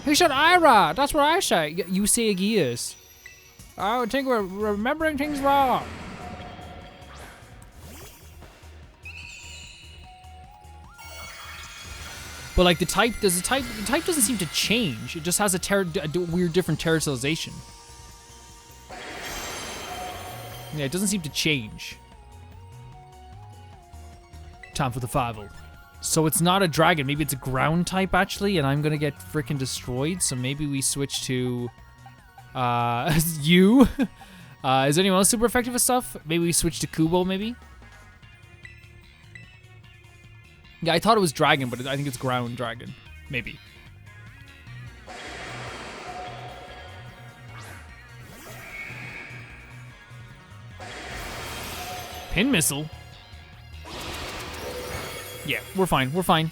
He said Ira. That's what I say. You say Aegeus. Oh, I think we're remembering things wrong. But like the type doesn't seem to change. It just has a weird different terrestrialization. Yeah, it doesn't seem to change. Time for the 5-0. So it's not a dragon. Maybe it's a ground type, actually, and I'm going to get freaking destroyed. So maybe we switch to... you. Is anyone else super effective with stuff? Maybe we switch to Kubo, maybe? Yeah, I thought it was dragon, but I think it's ground dragon. Maybe. Pin missile? Yeah, we're fine. We're fine.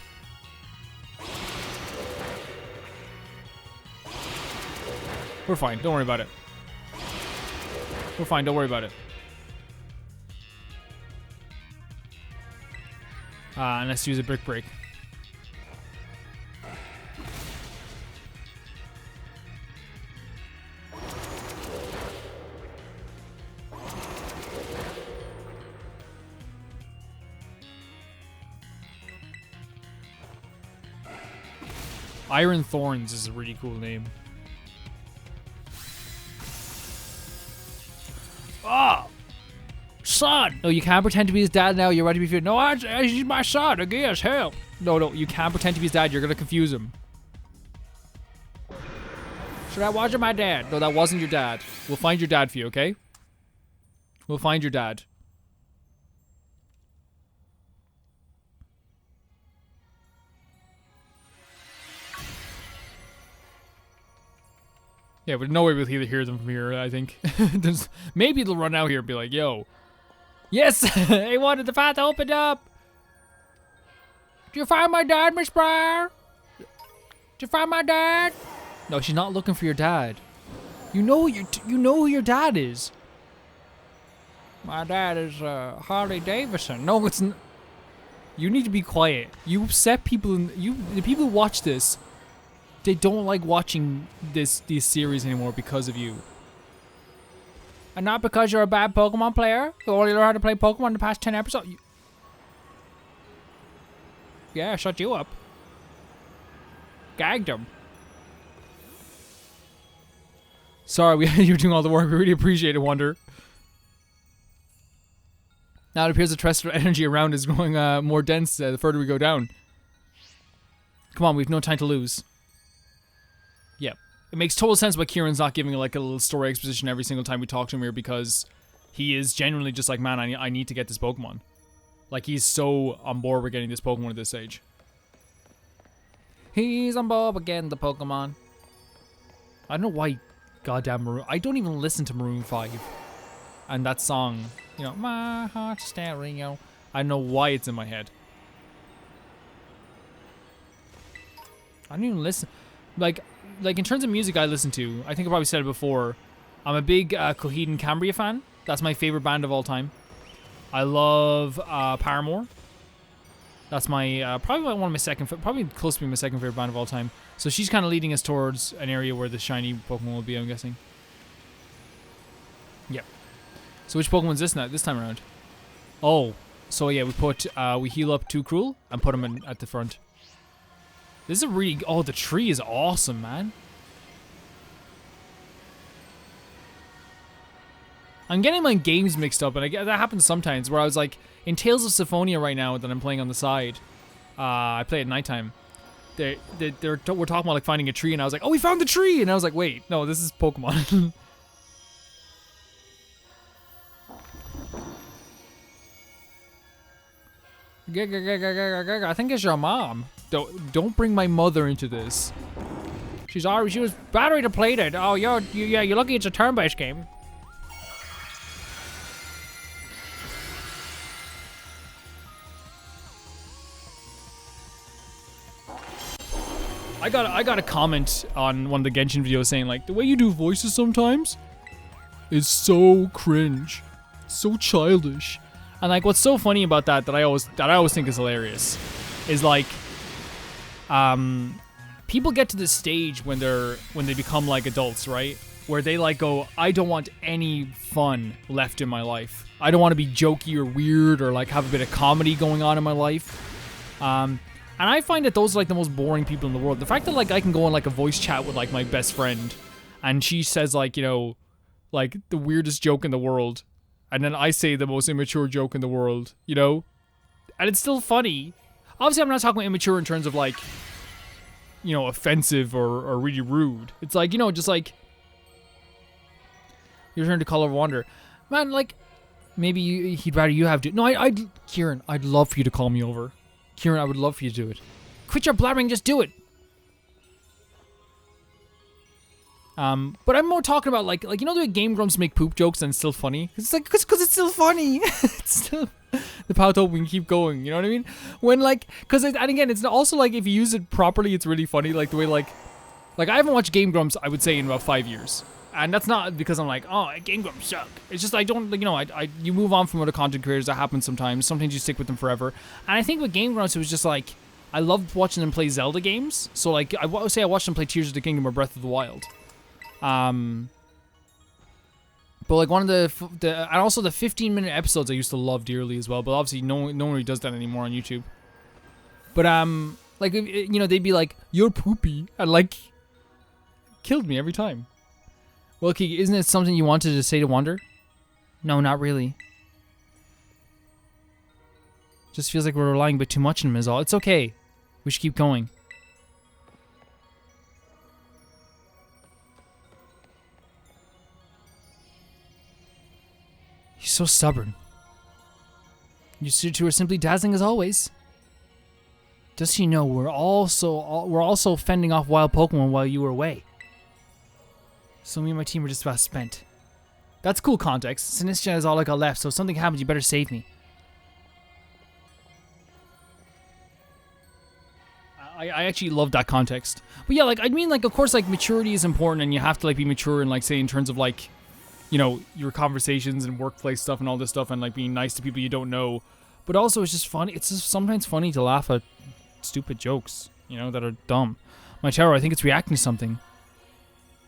We're fine. Don't worry about it. We're fine. Don't worry about it. And let's use a brick break. Iron Thorns is a really cool name. Ah! Son! No, you can't pretend to be his dad now. You're ready to be feared. No, he's my son. I guess. Help. No, you can't pretend to be his dad. You're going to confuse him. So that wasn't my dad. No, that wasn't your dad. We'll find your dad for you, okay? We'll find your dad. Yeah, but no way we'll hear them from here, I think. Maybe they'll run out here and be like, yo. Yes! They wanted the path opened up! Did you find my dad, Miss Briar? Did you find my dad? No, she's not looking for your dad. You know who your dad is. My dad is Harley Davidson. No, it's not. You need to be quiet. You upset people. The people who watch this, they don't like watching these series anymore because of you. And not because you're a bad Pokemon player who only learned how to play Pokemon in the past 10 episodes. Yeah, shut you up. Gagged him. Sorry, you're doing all the work. We really appreciate it, Wonder. Now it appears the terrestrial energy around is growing more dense the further we go down. Come on, we've no time to lose. Yep. It makes total sense why Kieran's not giving like a little story exposition every single time we talk to him here, because he is genuinely just like, man, I need to get this Pokemon. Like, he's so on board with getting this Pokemon at this age. He's on board with getting the Pokemon. I don't know why goddamn Maroon... I don't even listen to Maroon 5. And that song, you know, my heart's stereo. I don't know why it's in my head. I don't even listen... Like in terms of music I listen to, I think I probably said it before, I'm a big Coheed and Cambria fan. That's my favorite band of all time. I love Paramore. That's my probably one of my second, probably close to being my second favorite band of all time. So she's kind of leading us towards an area where the shiny Pokemon will be, I'm guessing. Yep. So which Pokemon's this time around? Oh, so yeah, we heal up Too Cruel and put him at the front. This is a really... Oh, the tree is awesome, man. I'm getting my games mixed up, and that happens sometimes, where I was like, in Tales of Symphonia right now that I'm playing on the side, I play at nighttime, we're talking about like finding a tree, and I was like, oh, we found the tree! And I was like, wait, no, this is Pokemon. I think it's your mom. Don't bring my mother into this. She was battery depleted. Oh, you're lucky it's a turn-based game. I got a comment on one of the Genshin videos saying like, the way you do voices sometimes is so cringe, so childish. And like, what's so funny about that I always think is hilarious is like, people get to this stage when they become like adults, right? Where they like go, I don't want any fun left in my life. I don't want to be jokey or weird or like have a bit of comedy going on in my life. And I find that those are like the most boring people in the world. The fact that like I can go on like a voice chat with like my best friend and she says like, you know, like the weirdest joke in the world, and then I say the most immature joke in the world, you know? And it's still funny. Obviously, I'm not talking about immature in terms of like, you know, offensive or really rude. It's like, you know, just like, your turn to Color of Wonder. Man, like, maybe he'd rather you have to. No, Kieran, I'd love for you to call me over. Kieran, I would love for you to do it. Quit your blabbering, just do it. But I'm more talking about like you know the way Game Grumps make poop jokes and it's still funny. It's like because it's still funny. It's still the power up, we can keep going. You know what I mean? When like and again, it's also like if you use it properly, it's really funny. Like the way like I haven't watched Game Grumps, I would say, in about 5 years. And that's not because I'm like, oh, Game Grumps suck. It's just I don't, you know, you move on from other content creators. That happens sometimes. Sometimes you stick with them forever. And I think with Game Grumps, it was just like I loved watching them play Zelda games. So like I would say I watched them play Tears of the Kingdom or Breath of the Wild. But like one of the and also the 15-minute episodes I used to love dearly as well. But obviously no one really does that anymore on YouTube. But like you know they'd be like, you're poopy, and like killed me every time. Well, Kiki, isn't it something you wanted to say to Wander? No, not really. Just feels like we're relying a bit too much on him is all. It's okay. We should keep going. He's so stubborn. You two are simply dazzling as always. Does he know we're also fending off wild Pokemon while you were away? So me and my team were just about spent. That's cool context. Sinistra is all I got left, so if something happens, you better save me. I actually love that context. But yeah, like, I mean, like, of course, like, maturity is important, and you have to, like, be mature in, like, say, in terms of, like, you know, your conversations and workplace stuff and all this stuff, and, like, being nice to people you don't know. But also, it's just funny. It's just sometimes funny to laugh at stupid jokes, you know, that are dumb. My tower, I think it's reacting to something.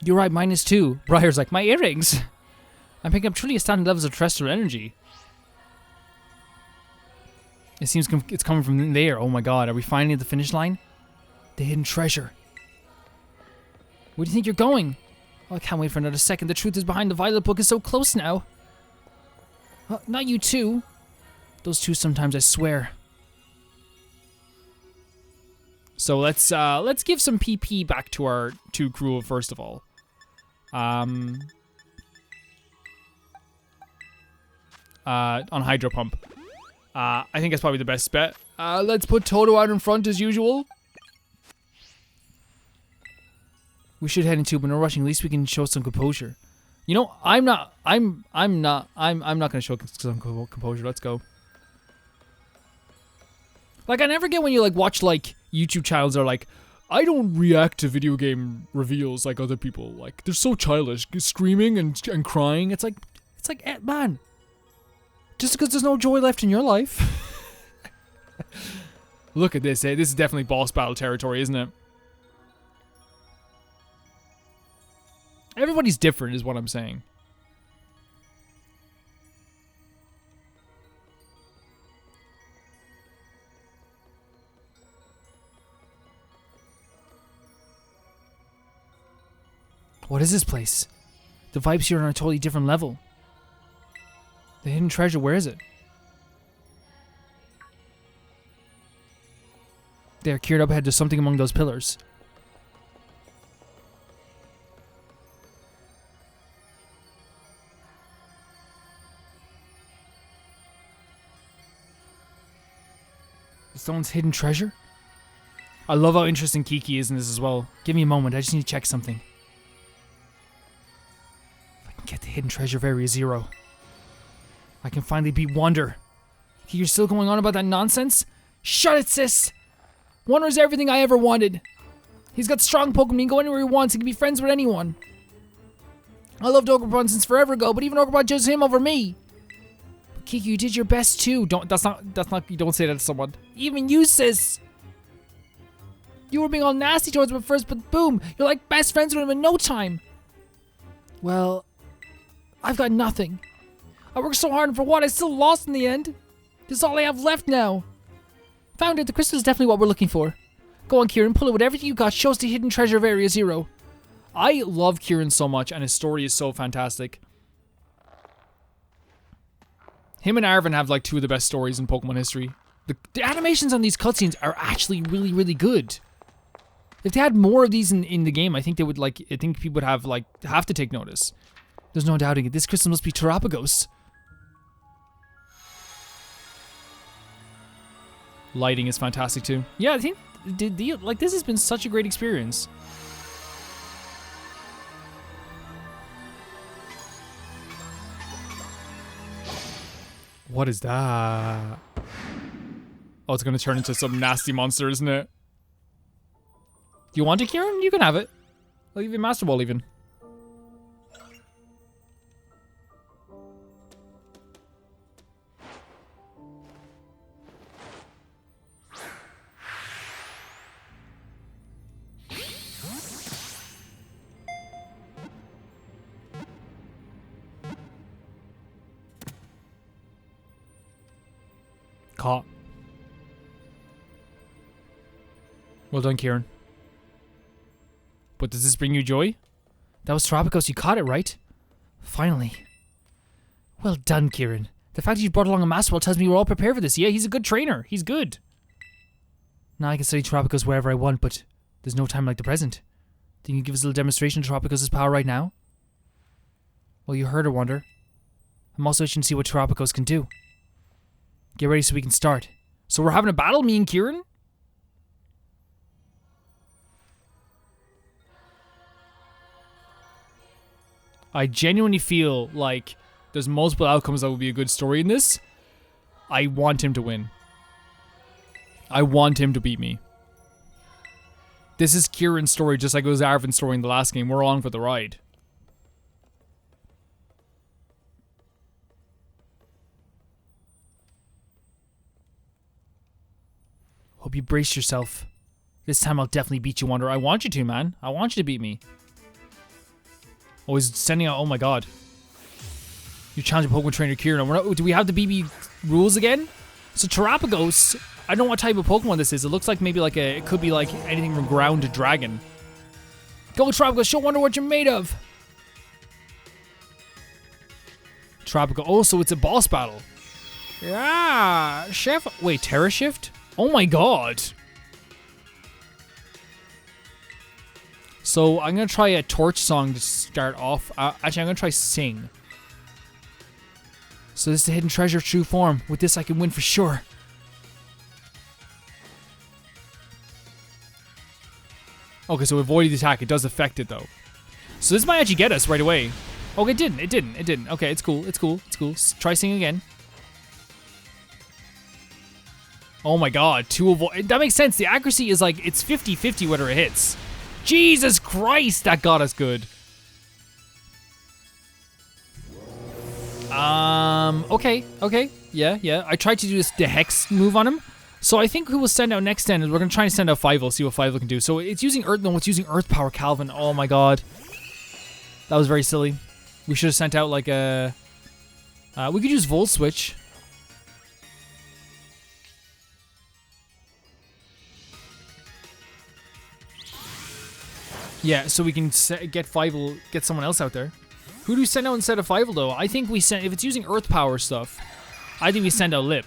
You're right, mine is too. Briar's like, my earrings. I'm picking up truly astounding levels of terrestrial energy. It seems it's coming from there. Oh my god, are we finally at the finish line? The hidden treasure. Where do you think you're going? Oh, I can't wait for another second. The truth is behind the Violet Book is so close now. Not you too. Those two sometimes, I swear. So let's give some PP back to our crew first of all. On Hydro Pump. I think that's probably the best bet. Let's put Toto out in front as usual. We should head into, but no rushing. At least we can show some composure. You know, I'm not gonna show some composure. Let's go. Like, I never get when you like watch like YouTube channels that are like, I don't react to video game reveals like other people. Like, they're so childish, screaming and crying. It's like, man, just because there's no joy left in your life. Look at this, eh? This is definitely boss battle territory, isn't it? Everybody's different is what I'm saying. What is this place? The vibes here are on a totally different level. The hidden treasure, where is it? There, Kieran, up ahead, there's something among those pillars. The stone's hidden treasure? I love how interesting Kiki is in this as well. Give me a moment, I just need to check something. If I can get the hidden treasure of Area 0, I can finally beat Wander. You're still going on about that nonsense? Shut it, sis! Wander's everything I ever wanted. He's got strong Pokemon, he can go anywhere he wants, he can be friends with anyone. I loved Ogerpon since forever ago, but even Ogerpon chose him over me. Kiki, you did your best too. That's not, you don't say that to someone. Even you, sis. You were being all nasty towards him at first, but boom, you're like best friends with him in no time. Well, I've got nothing. I worked so hard and for what? I still lost in the end. This is all I have left now. Found it. The crystal is definitely what we're looking for. Go on, Kieran, pull it with everything you got. Show us the hidden treasure of Area 0. I love Kieran so much, and his story is so fantastic. Him and Arvin have like two of the best stories in Pokemon history. The animations on these cutscenes are actually really, really good. If they had more of these in the game, I think they would I think people would have to take notice. There's no doubting it. This crystal must be Terapagos. Lighting is fantastic too. Yeah, I think this has been such a great experience. What is that? Oh, it's gonna turn into some nasty monster, isn't it? Do you want it, Kieran? You can have it. I'll give you a Master Ball even. Caught. Well done, Kieran. But does this bring you joy? That was Terapagos, you caught it, right? Finally. Well done, Kieran. The fact that you brought along a Master Ball tells me we're all prepared for this. Yeah, he's a good trainer. He's good. Now I can study Terapagos wherever I want, but there's no time like the present. Think you give us a little demonstration of Terapagos' power right now? Well, you heard her, Wonder. I'm also itching to see what Terapagos can do. Get ready so we can start. So we're having a battle, me and Kieran? I genuinely feel like there's multiple outcomes that would be a good story in this. I want him to win. I want him to beat me. This is Kieran's story just like it was Arvin's story in the last game. We're on for the ride. Hope you brace yourself. This time I'll definitely beat you, Wonder. I want you to, man. I want you to beat me. Oh, he's sending out... Oh my god. You challenge Pokemon Trainer Kieran. Do we have the BB rules again? So Terapagos... I don't know what type of Pokemon this is. It looks like maybe like a... It could be like anything from ground to dragon. Go, Terapagos. Show Wonder what you're made of. Terapagos. Oh, so it's a boss battle. Yeah. Chef... Wait, Terra Shift? Oh my god. So I'm going to try a torch song to start off. Actually, I'm going to try sing. So this is the hidden treasure true form. With this I can win for sure. Okay, so avoid the attack. It does affect it though. So this might actually get us right away. Oh, it didn't. It didn't. It didn't. Okay, it's cool. It's cool. It's cool. Try sing again. Oh my god. That makes sense. The accuracy is like, it's 50-50 whether it hits. Jesus Christ, that got us good. Okay. Yeah. I tried to do the Hex move on him. So I think who will send out next then is we're going to try and send out Fievel, see what Fievel can do. So it's using Earth, no, it's using Earth Power Calvin. Oh my god. That was very silly. We should have sent out like a... we could use Volt Switch. Yeah, so we can get Fievel, get someone else out there. Who do we send out instead of Fievel though? I think we send, if it's using Earth Power stuff, I think we send out Lip.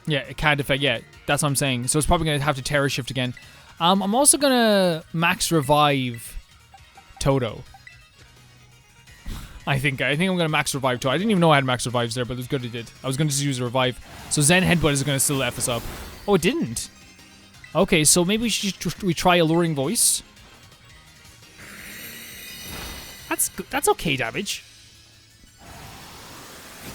Yeah, it can't affect. Yeah, that's what I'm saying. So it's probably going to have to Terra Shift again. I'm also going to Max Revive Toto. I think I'm going to Max Revive Toto. I didn't even know I had Max Revives there, but it was good it did. I was going to just use a Revive. So Zen Headbutt is going to still F us up. Oh, it didn't. Okay, so maybe we try Alluring Voice. That's okay damage.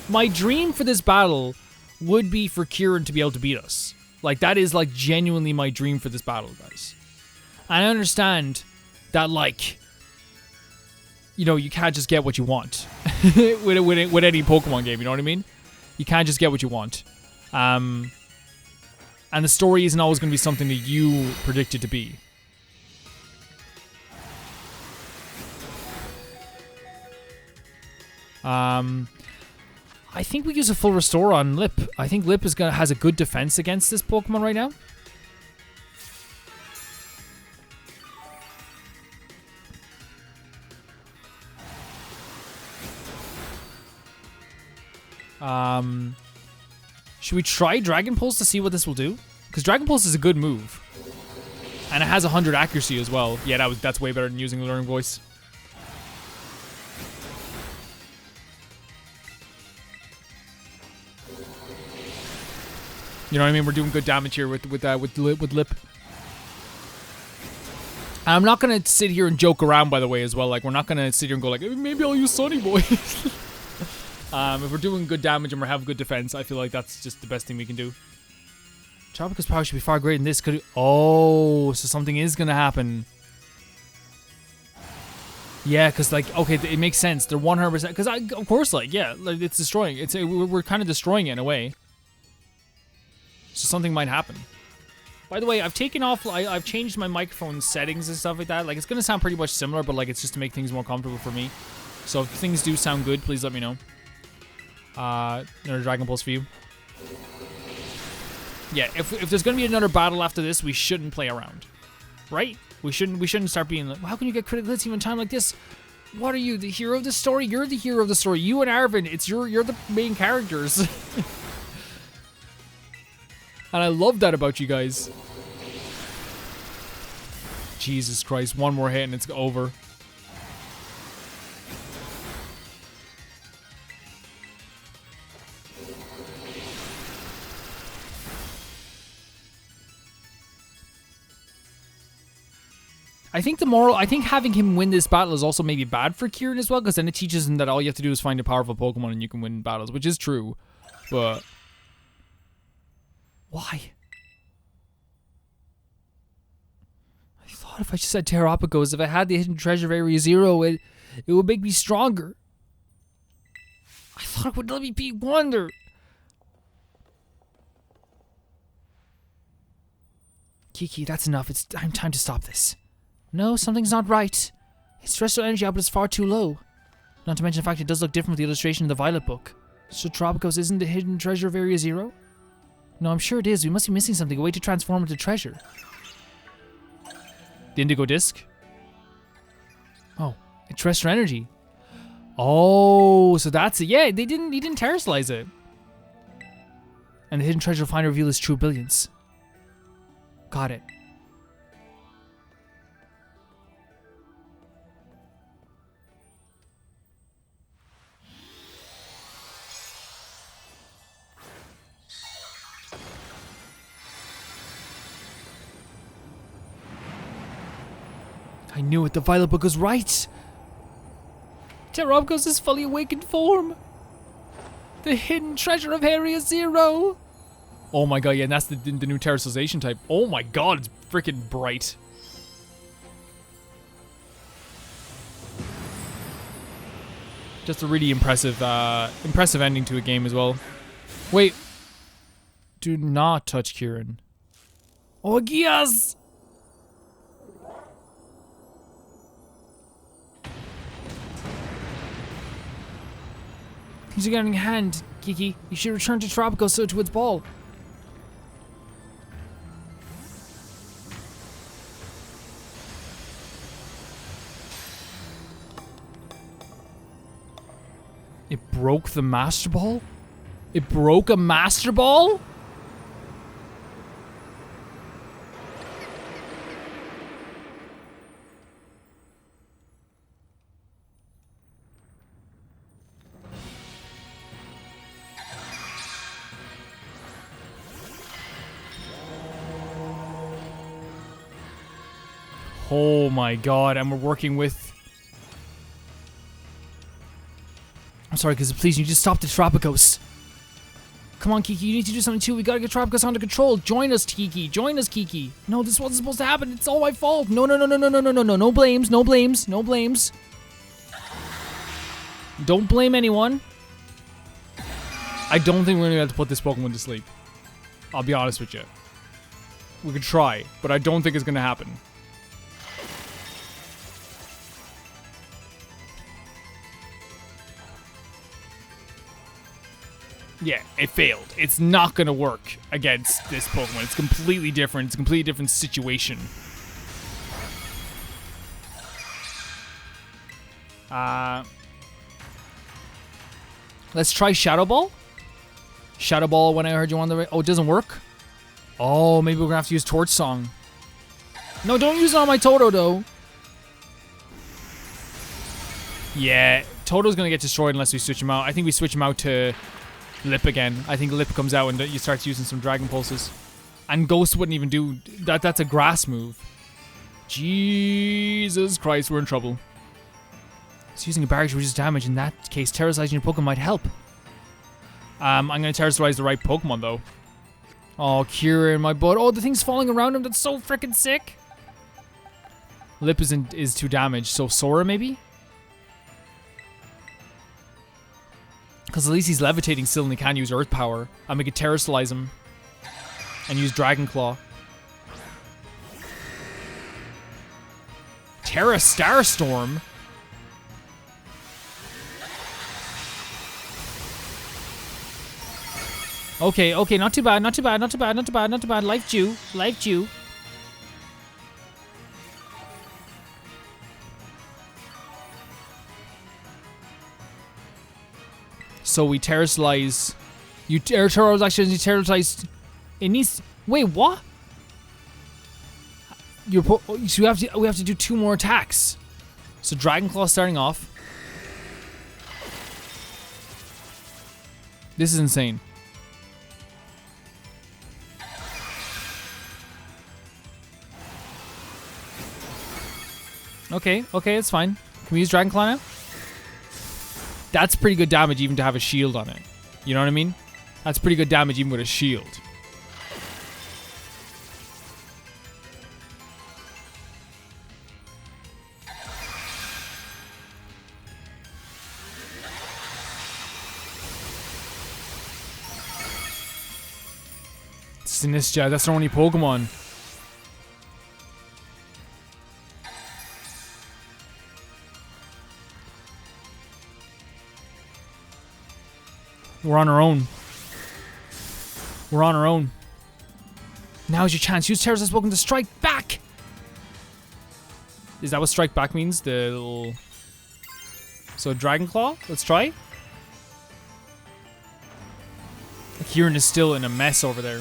My dream for this battle would be for Kieran to be able to beat us. Like, that is, like, genuinely my dream for this battle, guys. And I understand that, like, you know, you can't just get what you want with any Pokemon game, you know what I mean? You can't just get what you want. And the story isn't always going to be something that you predict it to be. I think we use a full restore on Lip. I think Lip has a good defense against this Pokemon right now. Should we try Dragon Pulse to see what this will do? Because Dragon Pulse is a good move. And it has 100 accuracy as well. Yeah, that's way better than using Learning Voice. You know what I mean? We're doing good damage here with Lip. I'm not gonna sit here and joke around, by the way, as well. Like, we're not gonna sit here and go like, maybe I'll use Sunny Boy. If we're doing good damage and we have good defense, I feel like that's just the best thing we can do. Terapagos' power should be far greater than this. Oh, so something is gonna happen. Yeah, because like, okay, it makes sense. They're 100%. Because of course, like, yeah, like, it's destroying. We're kind of destroying it in a way. So something might happen. By the way, I've taken off. I've changed my microphone settings and stuff like that. Like, it's gonna sound pretty much similar, but like, it's just to make things more comfortable for me. So if things do sound good, please let me know. Another Dragon Pulse for you. Yeah, if there's gonna be another battle after this, we shouldn't play around, right? We shouldn't start being like, how can you get critical hits even in time like this? What are you, the hero of the story? You're the hero of the story. You and Arvin, you're the main characters. And I love that about you guys. Jesus Christ, one more hit and it's over. I think having him win this battle is also maybe bad for Kieran as well, because then it teaches him that all you have to do is find a powerful Pokemon and you can win battles, which is true. But why? I thought if I just said Terapagos, if I had the hidden treasure of Area Zero, it would make me stronger. I thought it would let me beat Wonder. Kiki, that's enough. It's time to stop this. No, something's not right. Its terrestrial energy output is far too low. Not to mention the fact it does look different with the illustration in the Violet book. So Terapagos isn't the hidden treasure of Area Zero? No, I'm sure it is. We must be missing something, a way to transform into treasure. The Indigo Disc? Oh, terrestrial energy. Oh, so that's it. Yeah, he didn't terrestrialize it. And the hidden treasure will finally reveal its true brilliance. Got it. I knew it, the Violet book was right! Terapagos is fully awakened form! The hidden treasure of Area Zero! Oh my god, yeah, and that's the new terrestrialization type. Oh my god, it's freaking bright. Just a really impressive ending to a game as well. Wait. Do not touch Kieran. Oh, yes! He's getting a hand, Kiki. You should return to Terapagos so to its ball. It broke the Master Ball? It broke a Master Ball? Oh my god, and we're working with... I'm sorry, because please, you just stop the Terapagos. Come on, Kiki, you need to do something too. We gotta get Terapagos under control. Join us, Kiki. Join us, Kiki. No, this wasn't supposed to happen. It's all my fault. No. No blames. No blames. No blames. Don't blame anyone. I don't think we're gonna have to put this Pokemon to sleep. I'll be honest with you. We could try, but I don't think it's gonna happen. Yeah, it failed. It's not gonna work against this Pokemon. It's completely different. It's a completely different situation. Let's try Shadow Ball. Shadow Ball when I heard you on the... Oh, it doesn't work? Oh, maybe we're gonna have to use Torch Song. No, don't use it on my Toto, though. Yeah, Toto's gonna get destroyed unless we switch him out. I think we switch him out to Lip again. I think Lip comes out and you start using some Dragon Pulses. And Ghost wouldn't even do... That's a grass move. Jesus Christ, we're in trouble. It's using a barrier to reduce damage. In that case, terrorizing your Pokemon might help. I'm gonna terrorize the right Pokemon, though. Oh, Kieran, my butt. Oh, the thing's falling around him. That's so freaking sick. Lip is too damaged. So Sora, maybe? Because at least he's levitating still and he can use Earth Power. And we could terrorize him. And use Dragon Claw. Terra Starstorm? Okay, okay, not too bad, not too bad, not too bad, not too bad, not too bad. Life Dew, Life Dew. So we terrorize. You terrorize actually terrorize. It needs. Wait, what? So we have to do 2 more attacks. So Dragon Claw starting off. This is insane. Okay, okay, it's fine. Can we use Dragon Claw now? That's pretty good damage even to have a shield on it. You know what I mean? That's pretty good damage even with a shield. Sinistcha, that's our only Pokemon. We're on our own. We're on our own. Now's your chance. Use Terra's Spoken to strike back! Is that what strike back means? The little... So Dragon Claw? Let's try. Kieran is still in a mess over there.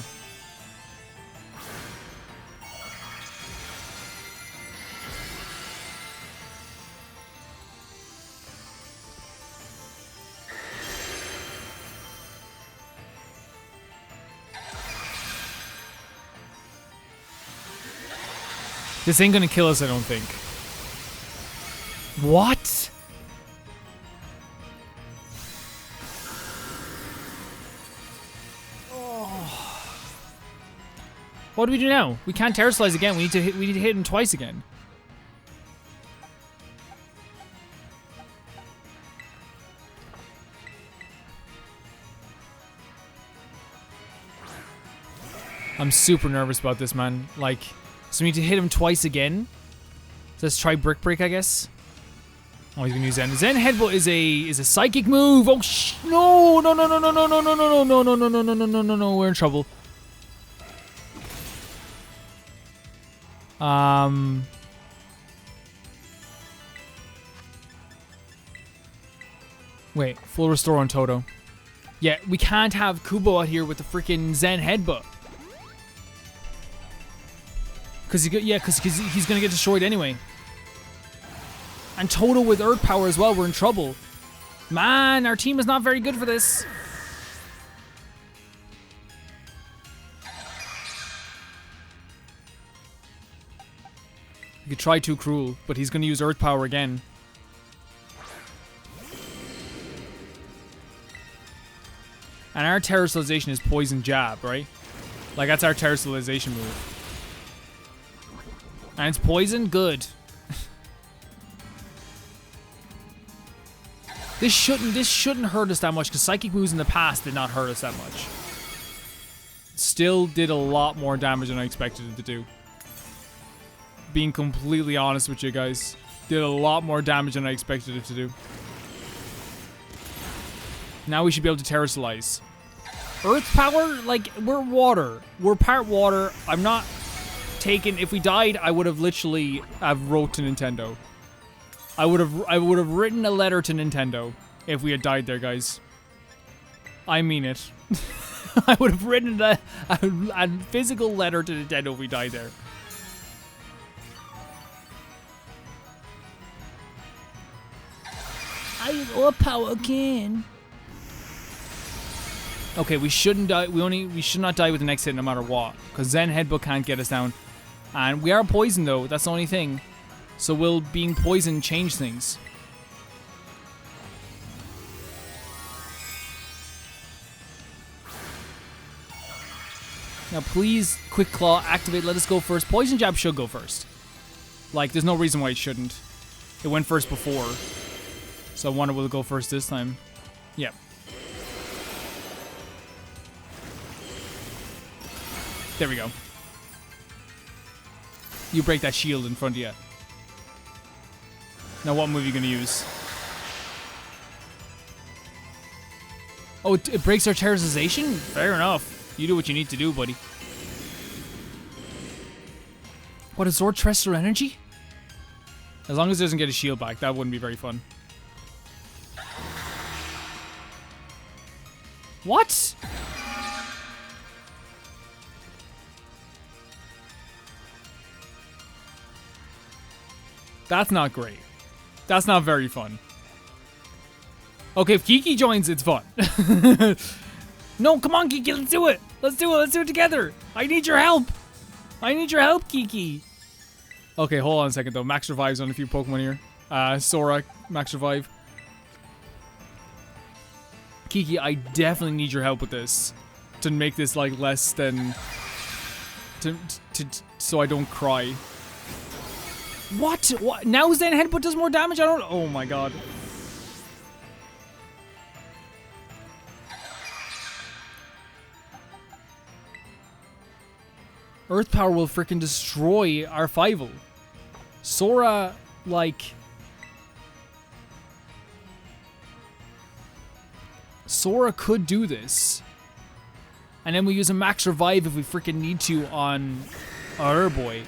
This ain't gonna kill us, I don't think. What? Oh. What do we do now? We can't terrorize again. We need to hit him twice again. I'm super nervous about this, man. Like, so we need to hit him twice again. So let's try Brick Break, I guess. Oh, he's gonna use Zen. Zen Headbutt is a psychic move. Oh no, no, no, no, no, no, no, no, no, no, no, no, no, no, no, no, no, no. We're in trouble. Wait, full restore on Toto. Yeah, we can't have Kubo out here with the freaking Zen Headbutt. Cause he's gonna get destroyed anyway. And Toto with Earth Power as well, we're in trouble. Man, our team is not very good for this. We could try Too Cruel, but he's gonna use Earth Power again. And our Terrorization is Poison Jab, right? Like, that's our Terrorization move. And it's poison? Good. This shouldn't hurt us that much, because Psychic moves in the past did not hurt us that much. Still did a lot more damage than I expected it to do. Being completely honest with you guys. Did a lot more damage than I expected it to do. Now we should be able to terrorize. Earth Power? Like, we're water. We're part water. I'm not... taken. If we died, I would have literally wrote to Nintendo. I would have written a letter to Nintendo if we had died there, guys. I mean it. I would have written a physical letter to Nintendo if we died there. I use overpower again. Okay, we shouldn't die. We should not die with the next hit no matter what, because Zen Headbutt can't get us down, and we are poisoned though. That's the only thing. So will being poisoned change things? Now please, Quick Claw, activate, let us go first. Poison Jab should go first. Like, there's no reason why it shouldn't. It went first before. So I wonder will it go first this time. Yep. There we go. You break that shield in front of you. Now what move are you going to use? Oh, it breaks our terrorization? Fair enough. You do what you need to do, buddy. What, a Sword Trestor energy? As long as it doesn't get a shield back, that wouldn't be very fun. What? That's not great. That's not very fun. Okay, if Kiki joins, it's fun. No, come on, Kiki, let's do it. Let's do it. Let's do it together. I need your help. I need your help, Kiki. Okay, hold on a second, though. Max revives on a few Pokemon here. Sora, Max revive. Kiki, I definitely need your help with this. To make this, like, less than... so I don't cry. What? What? Now Zen Headbutt does more damage? I don't... Oh, my God. Earth Power will freaking destroy our Fivel. Sora, like... Sora could do this. And then we use a Max Revive if we freaking need to on our boy.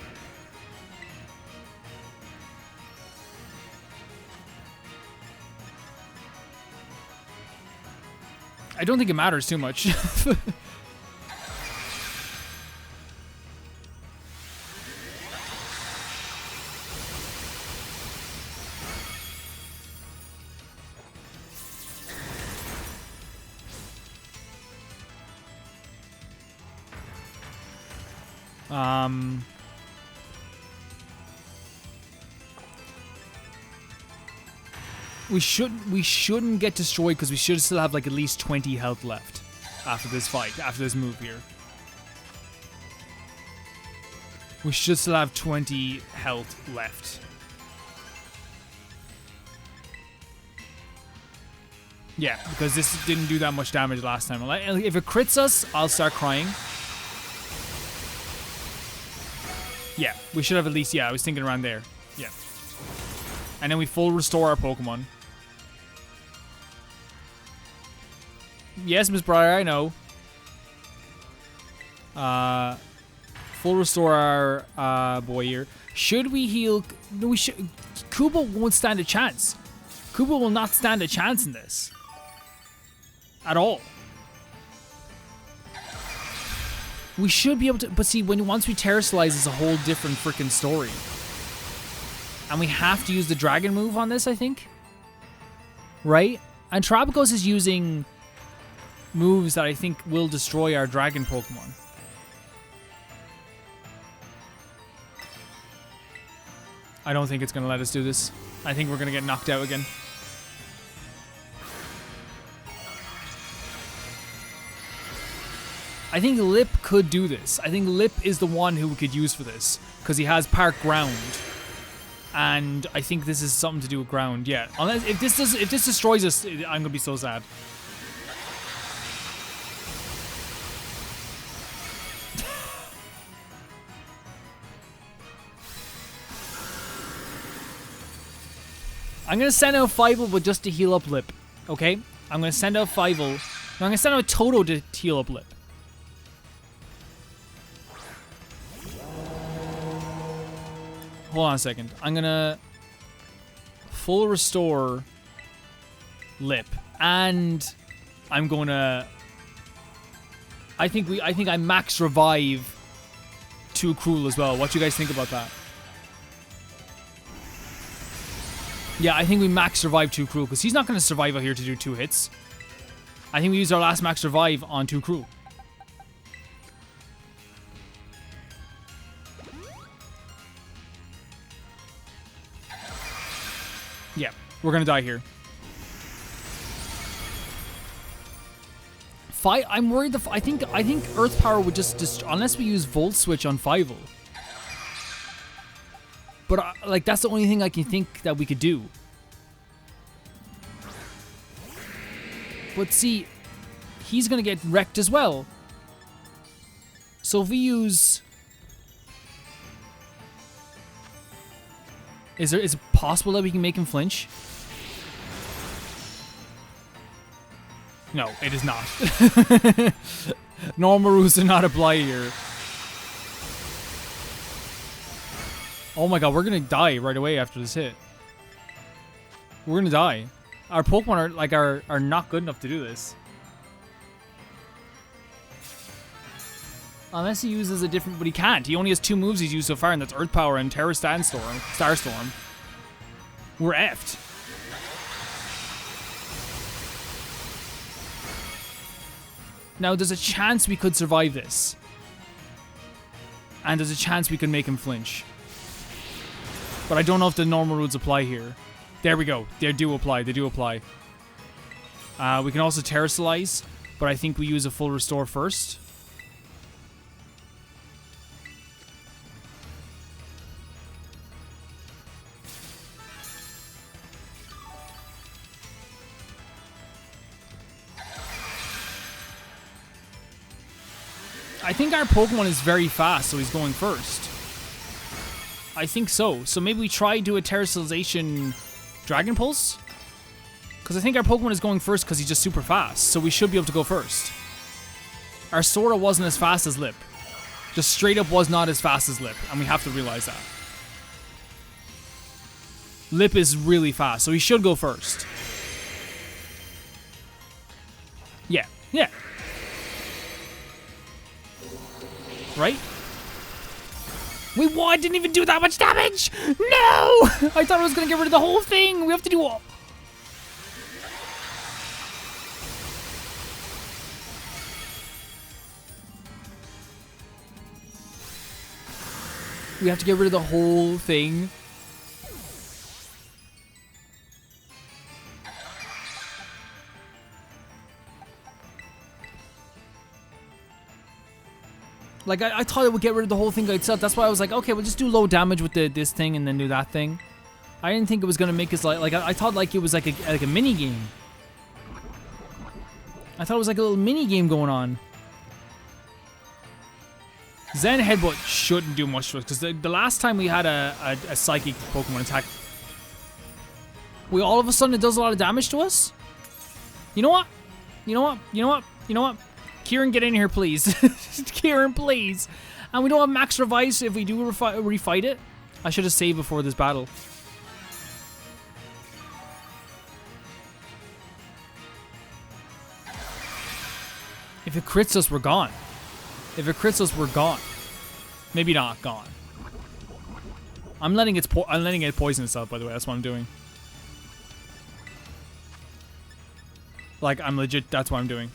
I don't think it matters too much. We shouldn't get destroyed because we should still have like at least 20 health left after this fight, after this move here. We should still have 20 health left. Yeah, because this didn't do that much damage last time. If it crits us, I'll start crying. Yeah, we should have at least, yeah, I was thinking around there. Yeah. And then we full restore our Pokemon. Yes, Miss Briar, I know. Full restore our boy here. Should we heal? No, we should. Kubo won't stand a chance. Kubo will not stand a chance in this. At all. We should be able to, but see, once we Terrasilize, it's a whole different freaking story. And we have to use the dragon move on this, I think. Right? And Terapagos is using moves that I think will destroy our dragon Pokemon. I don't think it's going to let us do this. I think we're going to get knocked out again. I think Lip could do this. I think Lip is the one who we could use for this. Because he has Park Ground. And I think this is something to do with ground. Yeah. Unless if this destroys us, I'm going to be so sad. I'm going to send out Fivel, but just to heal up Lip. Okay? I'm going to send out Fivel. No, I'm going to send out Toto to heal up Lip. Hold on a second. I'm gonna full restore Lip, and I'm gonna I think I max revive Too Cruel as well. What do you guys think about that? Yeah, I think we max revive Too Cruel because he's not going to survive out here to do 2 hits. I think we use our last max revive on Too Cruel. Yeah, we're going to die here. I'm worried. I think Earth Power would just unless we use Volt Switch on Fievel. But like that's the only thing I can think that we could do. But see, he's gonna get wrecked as well. So if we use, is it possible that we can make him flinch? No, it is not. Normal rules do not apply here. Oh my god, we're gonna die right away after this hit. We're gonna die. Our Pokemon are not good enough to do this. Unless he uses a different, but he can't. He only has 2 moves he's used so far, and that's Earth Power and Terra Starstorm. We're effed. Now, there's a chance we could survive this. And there's a chance we could make him flinch. But I don't know if the normal rules apply here. There we go. They do apply. They do apply. We can also Terrasilize, but I think we use a full restore first. I think our Pokemon is very fast, so he's going first. I think so. So maybe we try do a Terrasilization Dragon Pulse? Because I think our Pokemon is going first because he's just super fast, so we should be able to go first. Our Sora wasn't as fast as Lip. Just straight up was not as fast as Lip, and we have to realize that. Lip is really fast, so he should go first. Yeah, yeah. Right? We won! Didn't even do that much damage! No! I thought I was gonna get rid of the whole thing! We have to do all... We have to get rid of the whole thing. Like, I thought it would get rid of the whole thing by itself. That's why I was like, okay, we'll just do low damage with this thing and then do that thing. I didn't think it was going to make us like I thought like it was like a mini game. I thought it was like a little mini game going on. Zen Headbutt shouldn't do much to us because the last time we had a Psychic Pokemon attack, all of a sudden it does a lot of damage to us. You know what? You know what? You know what? You know what? Kieran, get in here, please. Kieran, please. And we don't have max revives if we do refight it. I should have saved before this battle. If it crits us, we're gone. If it crits us, we're gone. Maybe not gone. I'm letting it poison itself, by the way. That's what I'm doing. Like, I'm legit, that's what I'm doing.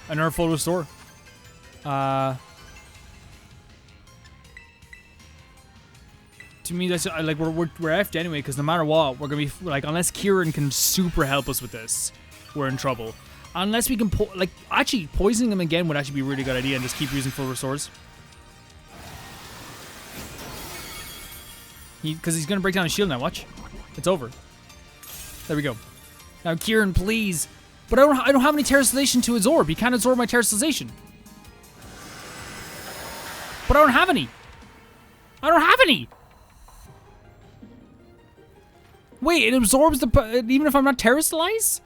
Another full restore. To me, that's like we're effed anyway. Because no matter what, we're gonna be like, unless Kieran can super help us with this, we're in trouble. Unless we can actually poisoning him again would actually be a really good idea, and just keep using full restores. Because he's gonna break down his shield now. Watch, it's over. There we go. Now Kieran, please. But I don't have any Terrasilization to absorb. He can't absorb my Terrasilization. But I don't have any. I don't have any. Wait, it absorbs the... even if I'm not terrestrialized?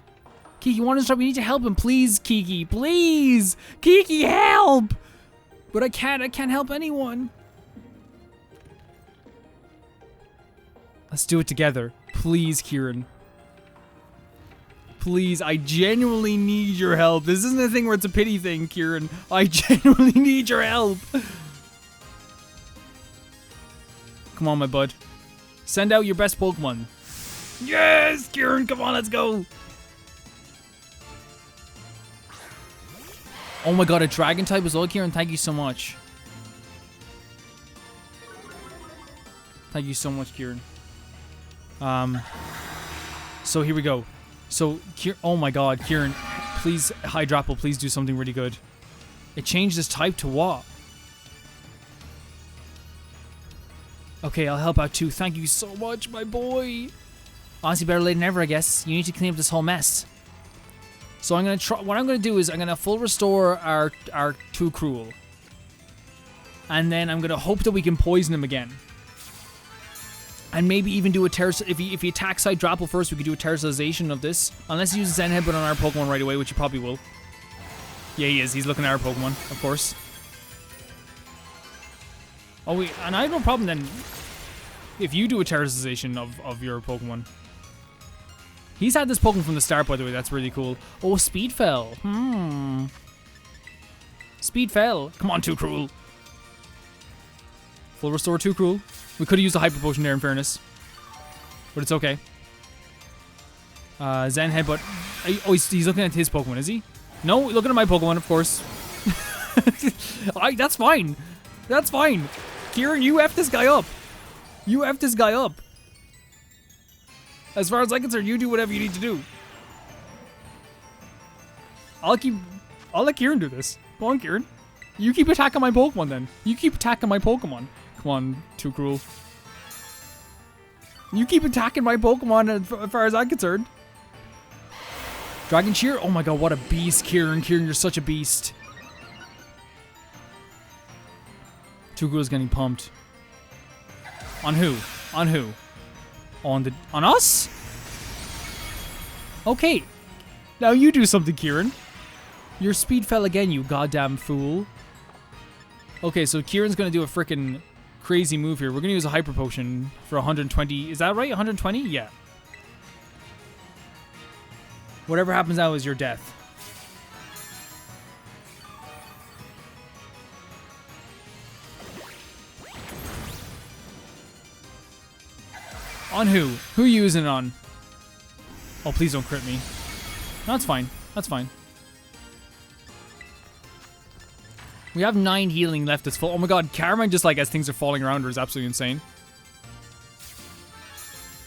Kiki, want to stop? We need to help him. Please, Kiki. Please. Kiki, help. But I can't help anyone. Let's do it together. Please, Kieran. Please, I genuinely need your help. This isn't a thing where it's a pity thing, Kieran. I genuinely need your help. Come on, my bud. Send out your best Pokemon. Yes, Kieran, come on, let's go. Oh my god, a dragon type as well, Kieran. Thank you so much. Thank you so much, Kieran. So here we go. So, oh my god, Kieran, please, Hydrapple, please do something really good. It changed its type to what? Okay, I'll help out too. Thank you so much, my boy. Honestly, better late than never, I guess. You need to clean up this whole mess. So I'm gonna try. What I'm gonna do is I'm gonna full restore our Too Cruel, and then I'm gonna hope that we can poison him again. And maybe even do a if he attacks Hydrapple first, we could do a terrorization of this. Unless he uses Zen Headbutt on our Pokemon right away, which he probably will. Yeah, he is. He's looking at our Pokemon, of course. Oh, wait, and I have no problem then if you do a terrorization of your Pokemon. He's had this Pokemon from the start, by the way. That's really cool. Oh, Speed fell. Speed fell. Come on, Too Cruel. Full restore Too Cruel. We could have used a Hyper Potion there, in fairness. But it's okay. Zen Headbutt. Oh, he's looking at his Pokemon, is he? No, looking at my Pokemon, of course. That's fine. That's fine. Kieran, you F this guy up. You F this guy up. As far as I'm concerned, you do whatever you need to do. I'll let Kieran do this. Go on, Kieran. You keep attacking my Pokemon then. You keep attacking my Pokemon. Come on, Too Cruel. You keep attacking my Pokemon as far as I'm concerned. Dragon Cheer? Oh my god, what a beast, Kieran. Kieran, you're such a beast. Too Cruel's getting pumped. On who? On who? On us? Okay. Now you do something, Kieran. Your speed fell again, you goddamn fool. Okay, so Kieran's gonna do a freaking crazy move here. We're gonna use a Hyper Potion for 120. Is that right? 120? Yeah. Whatever happens now is your death. On who? Who are you using it on? Oh, please don't crit me. No, that's fine. That's fine. We have 9 healing left. It's full. Oh my god, Carmine just like as things are falling around her is absolutely insane.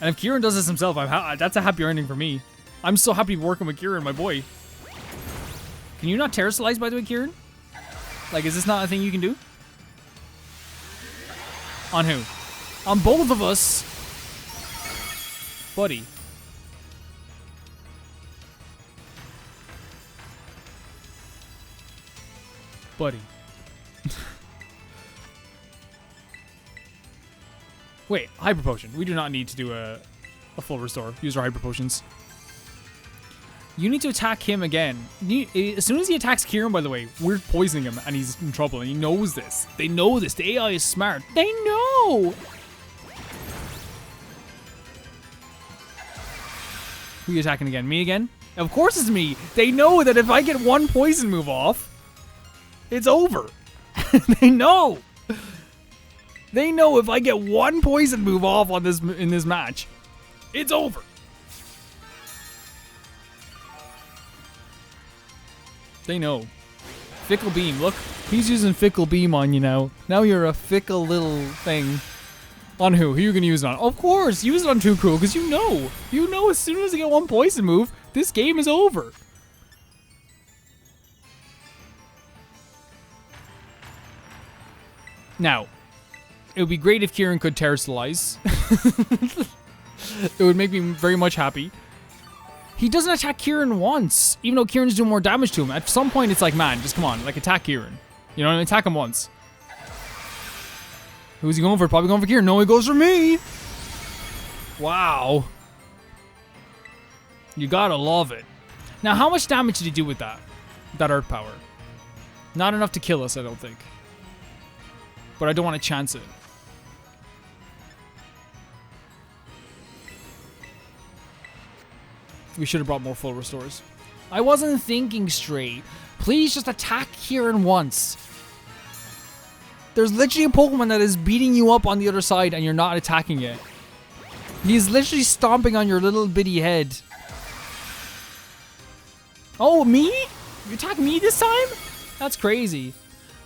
And if Kieran does this himself, that's a happy ending for me. I'm so happy working with Kieran, my boy. Can you not terrestrialize, by the way, Kieran? Like, is this not a thing you can do? On who? On both of us. Buddy. Buddy. Wait, Hyper Potion. We do not need to do a full restore. Use our Hyper Potions. You need to attack him again. As soon as he attacks Kieran, by the way, we're poisoning him and he's in trouble and he knows this. They know this. The AI is smart. They know! Who are you attacking again? Me again? Of course it's me. They know that if I get one poison move off, it's over. They know. They know if I get one poison move off on this in this match, it's over. They know. Fickle Beam. Look, he's using Fickle Beam on you now. Now you're a fickle little thing. On who? Who are you going to use it on? Of course, use it on Too Cruel, because you know. You know as soon as you get one poison move, this game is over. Now, it would be great if Kieran could terrestrialize. It would make me very much happy. He doesn't attack Kieran once, even though Kieran's doing more damage to him. At some point, it's like, man, just come on, like attack Kieran. You know what I mean? Attack him once. Who's he going for? Probably going for Kieran. No, he goes for me. Wow. You gotta love it. Now, how much damage did he do with that? That Earth Power. Not enough to kill us, I don't think. But I don't want to chance it. We should have brought more full restores. I wasn't thinking straight. Please just attack Kieran once. There's literally a Pokemon that is beating you up on the other side and you're not attacking it. He's literally stomping on your little bitty head. Oh, me? You attack me this time? That's crazy.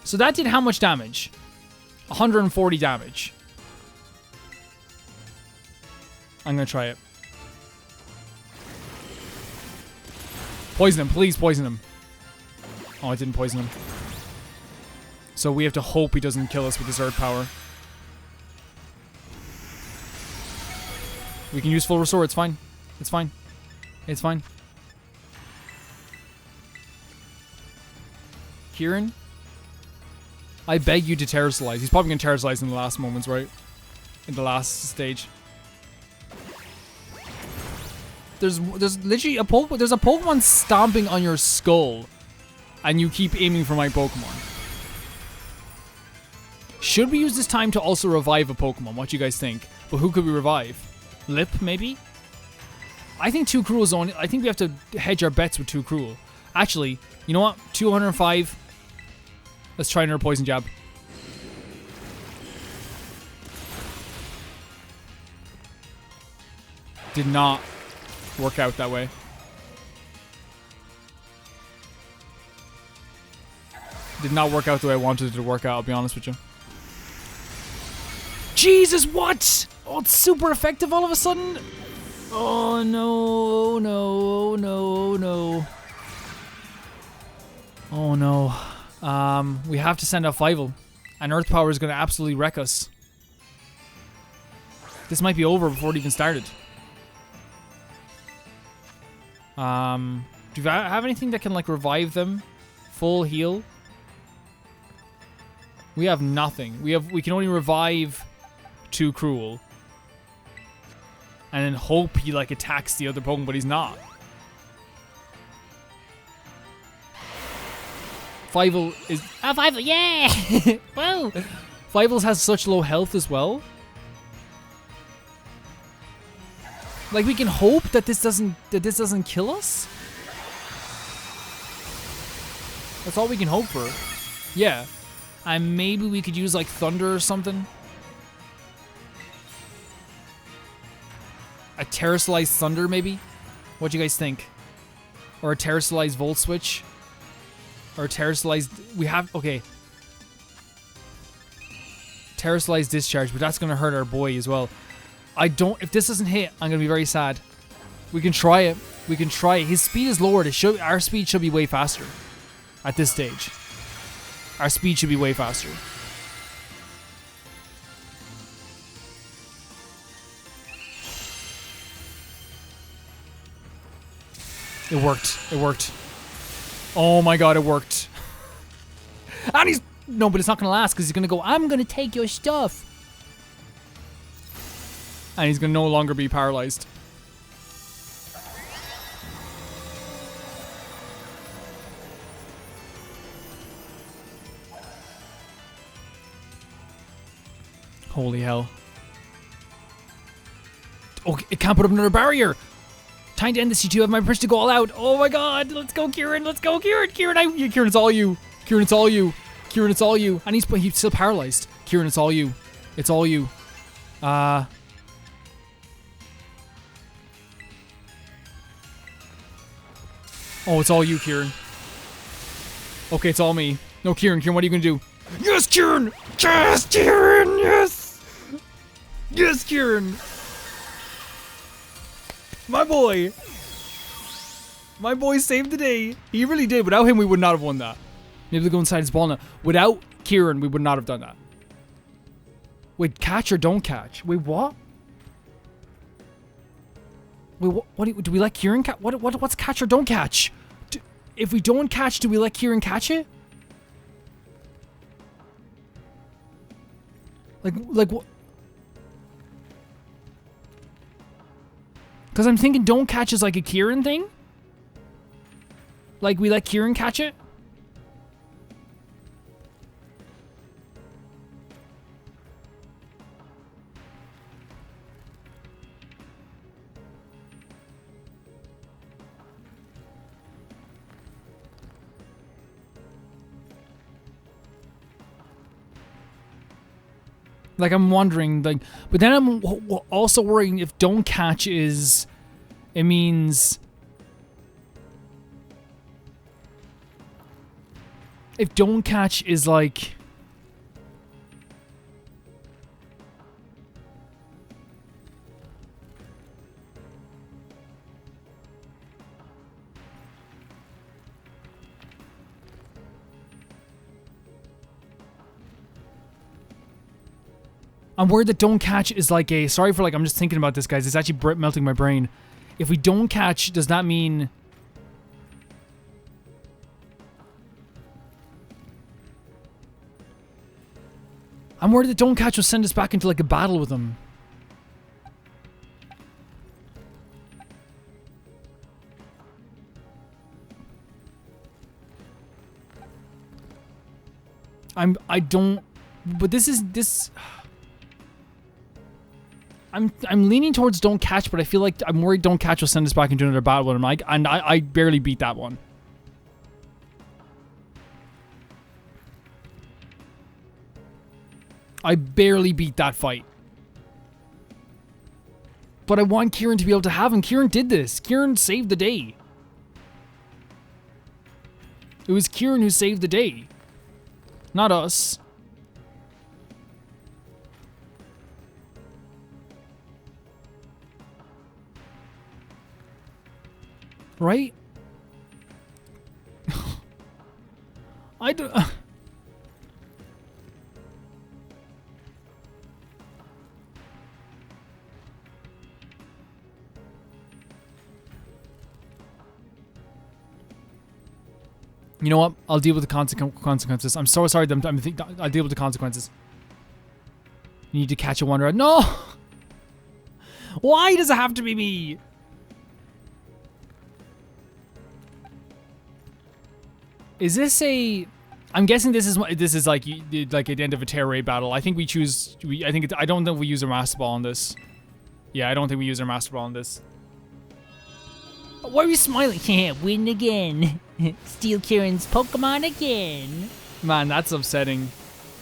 So that did how much damage? 140 damage. I'm gonna try it. Poison him, please poison him. Oh, I didn't poison him. So we have to hope he doesn't kill us with his Earth Power. We can use full restore, it's fine. It's fine. It's fine. Kieran? I beg you to Terrasilize. He's probably going to Terrasilize in the last moments, right? In the last stage. There's literally a Pokemon. There's a Pokemon stomping on your skull. And you keep aiming for my Pokemon. Should we use this time to also revive a Pokemon? What do you guys think? But who could we revive? Lip, maybe? I think Too Cruel is only... I think we have to hedge our bets with Too Cruel. Actually, you know what? 205. Let's try another Poison Jab. Did not work out that way. Did not work out the way I wanted it to work out, I'll be honest with you. Jesus, what? Oh, it's super effective all of a sudden? Oh, no, no, no, no. Oh, no. We have to send out Fievel. And Earth Power is going to absolutely wreck us. This might be over before it even started. Do you have anything that can, like, revive them? Full heal? We have nothing. We can only revive Too Cruel. And then hope he, like, attacks the other Pokemon, but he's not. Fievel is... Oh, Fievel, yeah! Whoa! Fievel has such low health as well. Like, we can hope that this doesn't kill us? That's all we can hope for. Yeah. And maybe we could use, like, Thunder or something. A Terrasilize Thunder, maybe? What do you guys think? Or a Terrasilize Volt Switch? Or a Terrasilize... We have... Okay. Terrasilize Discharge, but that's going to hurt our boy as well. I don't... If this doesn't hit, I'm going to be very sad. We can try it. We can try it. His speed is lowered. Our speed should be way faster. At this stage. Our speed should be way faster. It worked. It worked. Oh my god, it worked. And he's... No, but it's not going to last because he's going to go, I'm going to take your stuff. And he's going to no longer be paralyzed. Holy hell. Oh, it can't put up another barrier. Time to end this. You two have my permission to go all out. Oh my god. Let's go, Kieran. Let's go, Kieran. Kieran, Kieran, it's all you. Kieran, it's all you. Kieran, it's all you. And he's still paralyzed. Kieran, it's all you. It's all you. Oh, it's all you, Kieran. Okay, it's all me. No, Kieran, what are you gonna do? Yes, Kieran! Yes, Kieran! Yes! Yes, Kieran! My boy! My boy saved the day. He really did. Without him, we would not have won that. Maybe they'll go inside his ball now. Without Kieran, we would not have done that. Wait, catch or don't catch? Wait, what? Wait, what do we let Kieran catch? What's catch or don't catch? If we don't catch, do we let Kieran catch it? Like what? Because I'm thinking don't catch is like a Kieran thing. Like we let Kieran catch it. Like, I'm wondering, like, but then I'm also worrying if don't catch is, it means, if don't catch is like, I'm worried that don't catch is like a, sorry for like, I'm just thinking about this, guys. It's actually melting my brain. If we don't catch, does that mean... I'm worried that don't catch will send us back into like a battle with them. I don't, but this... I'm leaning towards don't catch, but I feel like I'm worried don't catch will send us back into another battle with him. I barely beat that one. I barely beat that fight. But I want Kieran to be able to have him. Kieran did this. Kieran saved the day. It was Kieran who saved the day. Not us. Right? I don't... You know what? I'll deal with the consequences. I'm so sorry. I'll deal with the consequences. You need to catch a wanderer. No! Why does it have to be me? Is this a... I'm guessing this is like at the end of a terror raid battle. I think we choose... I don't think we use our master ball on this. Yeah, I don't think we use our master ball on this. Why are you smiling? Yeah, win again. Steal Kieran's Pokemon again. Man, that's upsetting.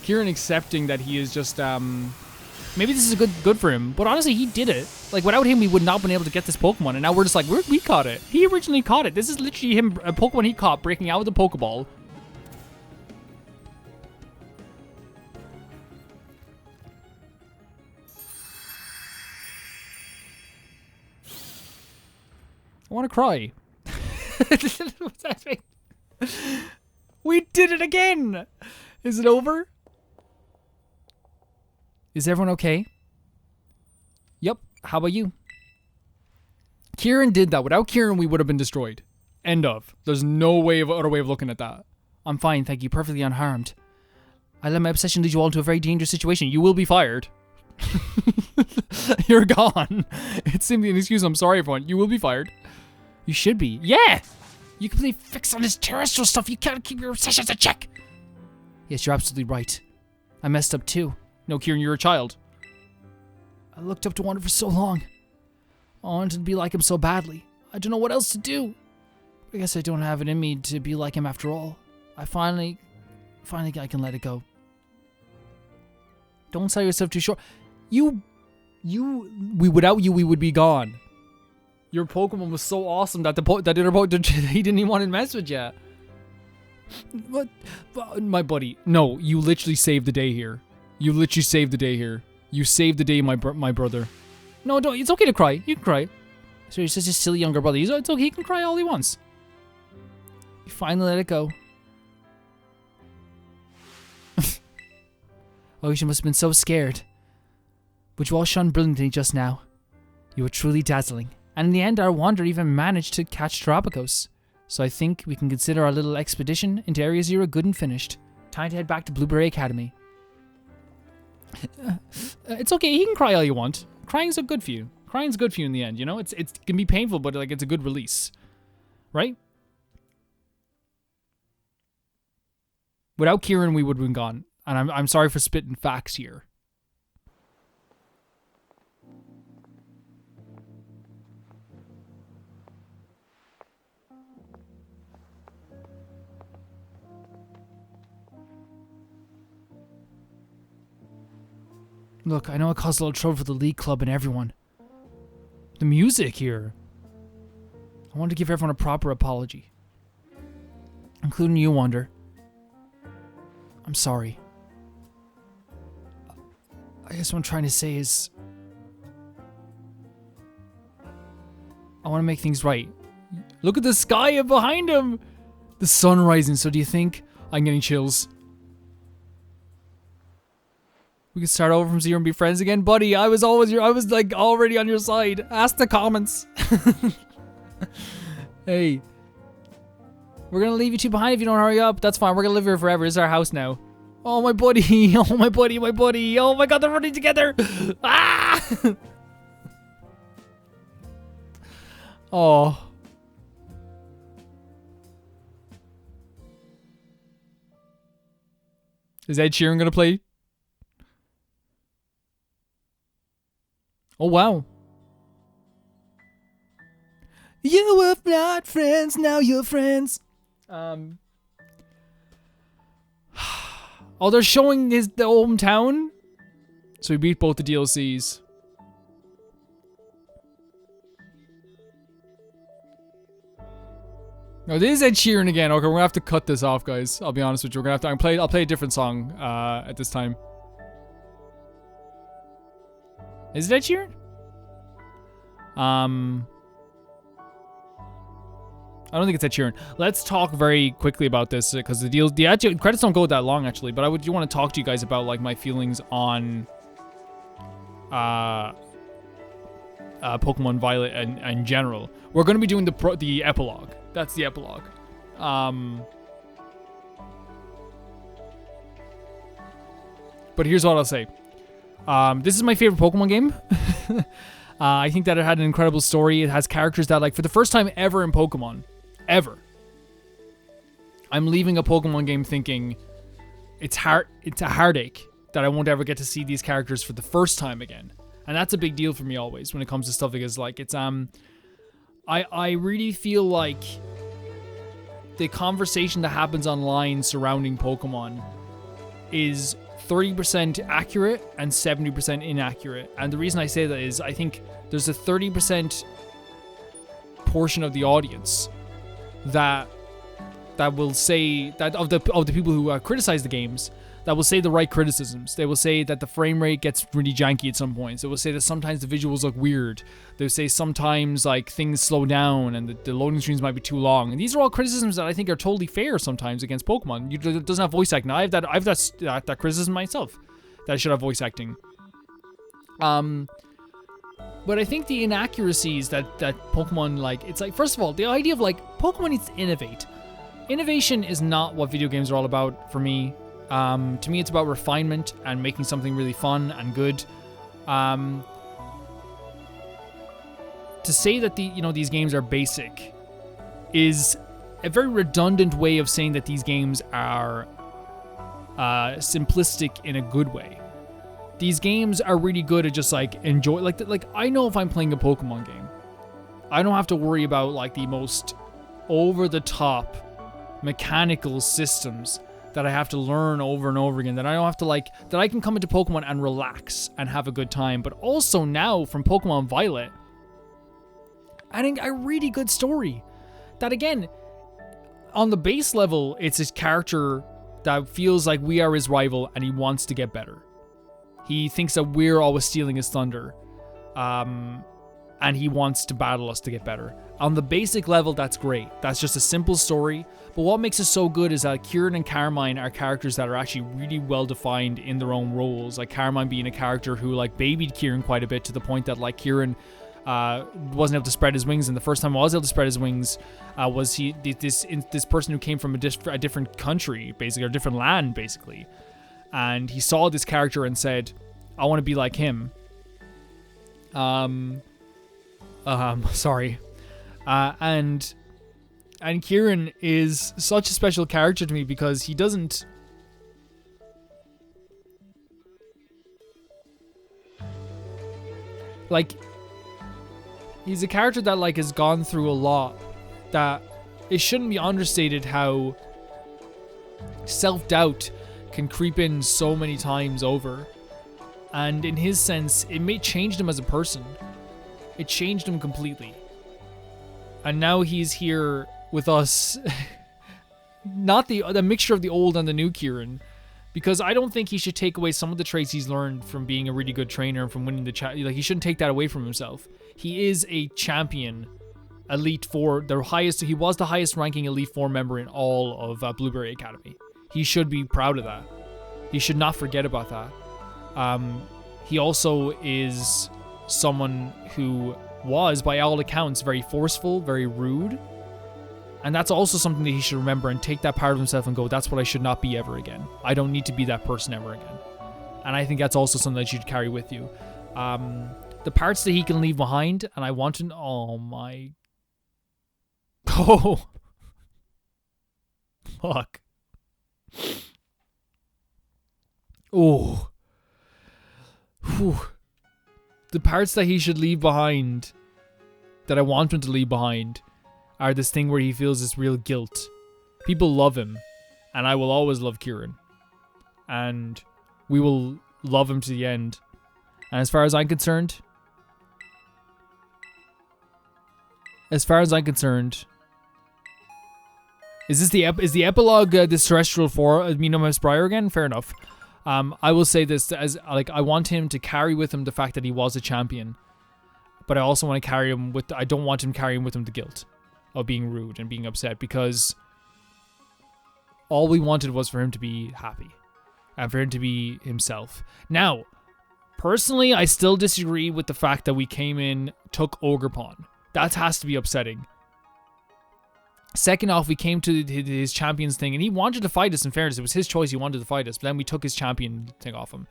Kieran accepting that he is just, maybe this is good for him, but honestly, he did it. Like, without him, we would not have been able to get this Pokemon, and now we're just like, we caught it. He originally caught it. This is literally him, a Pokemon he caught, breaking out with the Pokeball. I want to cry. What's that mean? We did it again! Is it over? Is everyone okay? Yep. How about you? Kieran did that. Without Kieran, we would have been destroyed. End of. There's no other way of looking at that. I'm fine, thank you. Perfectly unharmed. I let my obsession lead you all into a very dangerous situation. You will be fired. You're gone. It's simply an excuse. I'm sorry, everyone. You will be fired. You should be. Yeah! You completely fixed on this terrestrial stuff. You can't keep your obsessions in check. Yes, you're absolutely right. I messed up too. No, Kieran, you're a child. I looked up to Wander for so long. I wanted to be like him so badly. I don't know what else to do. I guess I don't have it in me to be like him after all. I finally I can let it go. Don't sell yourself too short. Without you, we would be gone. Your Pokemon was so awesome that he didn't even want to mess with you. What? My buddy. No, you literally saved the day here. You literally saved the day here. You saved the day, my brother. No, don't. It's okay to cry. You can cry. So he's just a silly younger brother. It's okay. He can cry all he wants. You finally let it go. Oh, she must have been so scared. But you all shone brilliantly just now. You were truly dazzling. And in the end, our wanderer even managed to catch Terapagos. So I think we can consider our little expedition into Area Zero good and finished. Time to head back to Blueberry Academy. It's okay, he can cry all you want. Crying's so good for you. Crying's good for you in the end, you know? It can be painful, but like it's a good release. Right? Without Kieran, we would have been gone. And I'm sorry for spitting facts here. Look, I know it caused a little trouble for the League Club and everyone. The music here. I want to give everyone a proper apology. Including you, Wonder. I'm sorry. I guess what I'm trying to say is... I want to make things right. Look at the sky behind him! The sun rising, so do you think... I'm getting chills. We can start over from zero and be friends again? Buddy, I was like already on your side. Ask the comments. Hey. We're gonna leave you two behind if you don't hurry up. That's fine, we're gonna live here forever. This is our house now. Oh, my buddy. Oh, my buddy, my buddy. Oh my god, they're running together. Ah! Oh. Is Ed Sheeran gonna play? Oh, wow. You were not friends, now you're friends. Oh, they're showing the hometown? So we beat both the DLCs. No, this is Ed Sheeran again. Okay, we're gonna have to cut this off, guys. I'll be honest with you. We're gonna have to. I'll play a different song at this time. Is it Ed Sheeran? I don't think it's Ed Sheeran. Let's talk very quickly about this because the actual credits don't go that long actually. But I do want to talk to you guys about like my feelings on Pokemon Violet and in general. We're going to be doing the epilogue. That's the epilogue. But here's what I'll say. This is my favorite Pokemon game. I think that it had an incredible story. It has characters that, like, for the first time ever in Pokemon, ever, I'm leaving a Pokemon game thinking it's a heartache that I won't ever get to see these characters for the first time again. And that's a big deal for me always when it comes to stuff because, like, it's I really feel like the conversation that happens online surrounding Pokemon is 30% accurate and 70% inaccurate. And the reason I say that is I think there's a 30% portion of the audience that will say that of the people who criticize the games, that will say the right criticisms. They will say that the frame rate gets really janky at some points. They will say that sometimes the visuals look weird. They'll say sometimes like things slow down and the loading screens might be too long. And these are all criticisms that I think are totally fair sometimes against Pokemon. It doesn't have voice acting. I have that criticism myself, that I should have voice acting. But I think the inaccuracies that Pokemon, like, it's like, first of all, the idea of like Pokemon needs to innovate. Innovation is not what video games are all about for me. To me, it's about refinement and making something really fun and good. To say that these games are basic is a very redundant way of saying that these games are simplistic in a good way. These games are really good at just like enjoy. Like I know if I'm playing a Pokemon game, I don't have to worry about like the most over the top mechanical systems that I have to learn over and over again, that I don't have to that I can come into Pokemon and relax and have a good time. But also now from Pokemon Violet, I think a really good story that, again, on the base level, it's his character that feels like we are his rival and he wants to get better. He thinks that we're always stealing his thunder. And he wants to battle us to get better. On the basic level, that's great. That's just a simple story. But what makes it so good is that Kieran and Carmine are characters that are actually really well defined in their own roles. Like Carmine being a character who like babied Kieran quite a bit, to the point that like Kieran wasn't able to spread his wings, and the first time I was able to spread his wings was this person who came from a different country, basically, or a different land, basically. And he saw this character and said, I want to be like him. Sorry. And Kieran is such a special character to me because he doesn't... Like, he's a character that, like, has gone through a lot. That it shouldn't be understated how self-doubt can creep in so many times over. And in his sense, it may change him as a person. It changed him completely. And now he's here with us. Not the mixture of the old and the new Kieran. Because I don't think he should take away some of the traits he's learned from being a really good trainer and from winning the like, he shouldn't take that away from himself. He is a champion, Elite Four, he was the highest ranking Elite Four member in all of Blueberry Academy. He should be proud of that. He should not forget about that. He also is someone who was, by all accounts, very forceful, very rude. And that's also something that he should remember and take that part of himself and go, that's what I should not be ever again. I don't need to be that person ever again. And I think that's also something that you should carry with you. The parts that he can leave behind, and I want to... Oh my... Oh. Fuck. Oh. Whew. The parts that he should leave behind, that I want him to leave behind, are this thing where he feels this real guilt. People love him, and I will always love Kieran. And we will love him to the end. And as far as I'm concerned, is this the epilogue this terrestrial for Mino Briar again? Fair enough. I will say this as like I want him to carry with him the fact that he was a champion, but I also want to carry him with. I don't want him carrying with him the guilt of being rude and being upset, because all we wanted was for him to be happy and for him to be himself. Now, personally, I still disagree with the fact that we came in, took Ogre Pawn. That has to be upsetting. Second off, we came to his champions thing, and he wanted to fight us. In fairness, it was his choice. He wanted to fight us, but then we took his champion thing off him.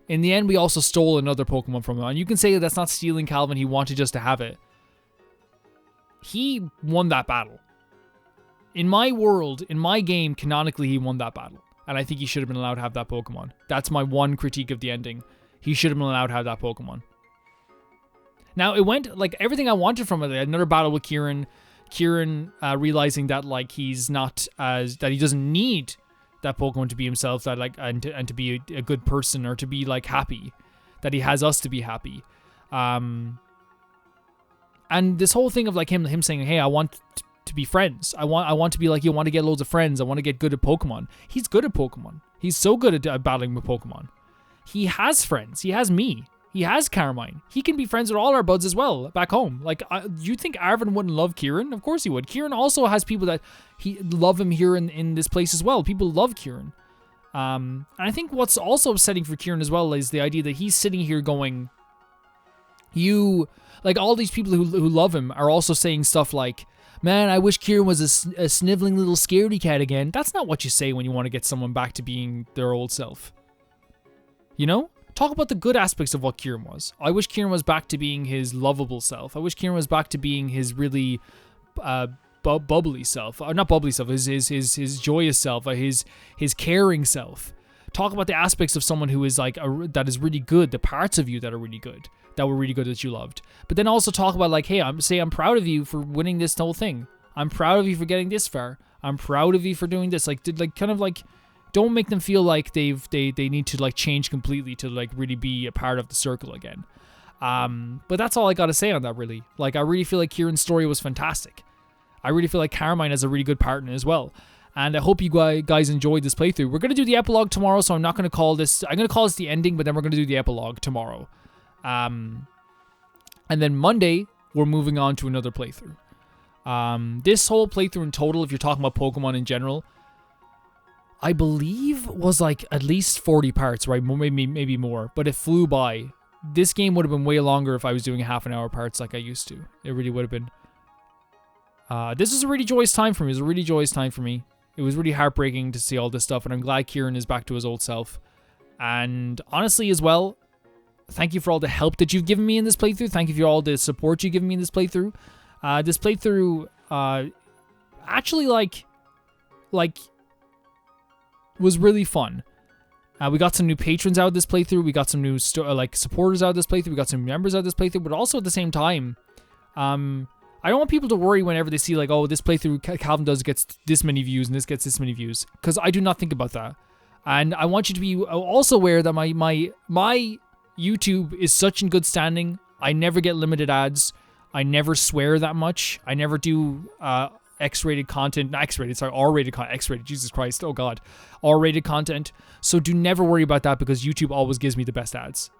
In the end, we also stole another Pokemon from him. And you can say that that's not stealing, Calvin. He wanted just to have it. He won that battle. In my world, in my game, canonically, he won that battle. And I think he should have been allowed to have that Pokemon. That's my one critique of the ending. He should have been allowed to have that Pokemon. Now, it went, like, everything I wanted from it. Another battle with Kieran. Kieran realizing that, like, he's not as... That he doesn't need that Pokemon to be himself. That, like, and to be a good person or to be, like, happy. That he has us to be happy. And this whole thing of like him saying, hey, I want to be friends. I want to be like you. I want to get loads of friends. I want to get good at Pokemon. He's good at Pokemon. He's so good at battling with Pokemon. He has friends. He has me. He has Carmine. He can be friends with all our buds as well back home. Like, you think Arvin wouldn't love Kieran? Of course he would. Kieran also has people that love him here in this place as well. People love Kieran. And I think what's also upsetting for Kieran as well is the idea that he's sitting here going, like, all these people who love him are also saying stuff like, man, I wish Kieran was a sniveling little scaredy cat again. That's not what you say when you want to get someone back to being their old self. You know? Talk about the good aspects of what Kieran was. I wish Kieran was back to being his lovable self. I wish Kieran was back to being his really bubbly self. Not bubbly self, his joyous self, his caring self. Talk about the aspects of someone who is like, that is really good, the parts of you that are really good. That were really good that you loved. But then also talk about like, hey, I'm proud of you for winning this whole thing. I'm proud of you for getting this far. I'm proud of you for doing this. Like, kind of like, don't make them feel like they need to like change completely to like really be a part of the circle again. But that's all I gotta say on that really. Like, I really feel like Kieran's story was fantastic. I really feel like Carmine has a really good partner as well. And I hope you guys enjoyed this playthrough. We're gonna do the epilogue tomorrow, so I'm not gonna call this. I'm gonna call this the ending, but then we're gonna do the epilogue tomorrow. And then Monday, we're moving on to another playthrough. This whole playthrough in total, if you're talking about Pokemon in general, I believe was like at least 40 parts, right? Maybe more, but it flew by. This game would have been way longer if I was doing half an hour parts like I used to. It really would have been. This was a really joyous time for me. It was a really joyous time for me. It was really heartbreaking to see all this stuff, and I'm glad Kieran is back to his old self. And honestly as well, Thank you for all the help that you've given me in this playthrough. Thank you for all the support you've given me in this playthrough. This playthrough, actually, like, was really fun. We got some new patrons out of this playthrough. We got some new supporters out of this playthrough. We got some members out of this playthrough. But also at the same time, I don't want people to worry whenever they see like, oh, this playthrough Calvin does gets this many views and this gets this many views, because I do not think about that. And I want you to be also aware that my YouTube is such in good standing. I never get limited ads. I never swear that much. I never do X-rated content. Not X-rated, sorry, R-rated content. X-rated, Jesus Christ, oh God. R-rated content. So do never worry about that, because YouTube always gives me the best ads.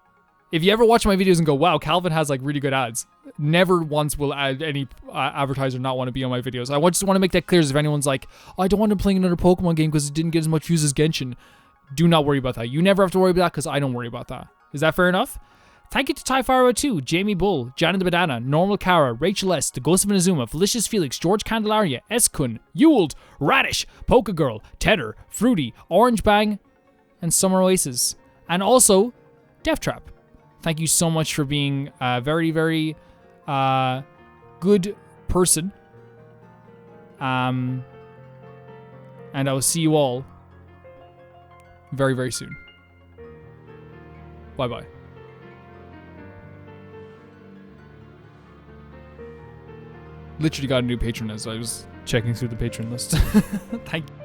If you ever watch my videos and go, wow, Calvin has like really good ads, never once will any advertiser not want to be on my videos. I just want to make that clear. If anyone's like, oh, I don't want to play another Pokemon game because it didn't get as much views as Genshin, do not worry about that. You never have to worry about that, because I don't worry about that. Is that fair enough? Thank you to Typhara 2, Jamie Bull, Janet the Banana, Normal Kara, Rachel S, The Ghost of Inazuma, Felicious Felix, George Candelaria, S-Kun, Ewald, Radish, Polka Girl, Tedder, Fruity, Orange Bang, and Summer Oasis. And also, Death Trap. Thank you so much for being a very, very good person. And I will see you all very, very soon. Bye-bye. Literally got a new patron as I was checking through the patron list. Thank you.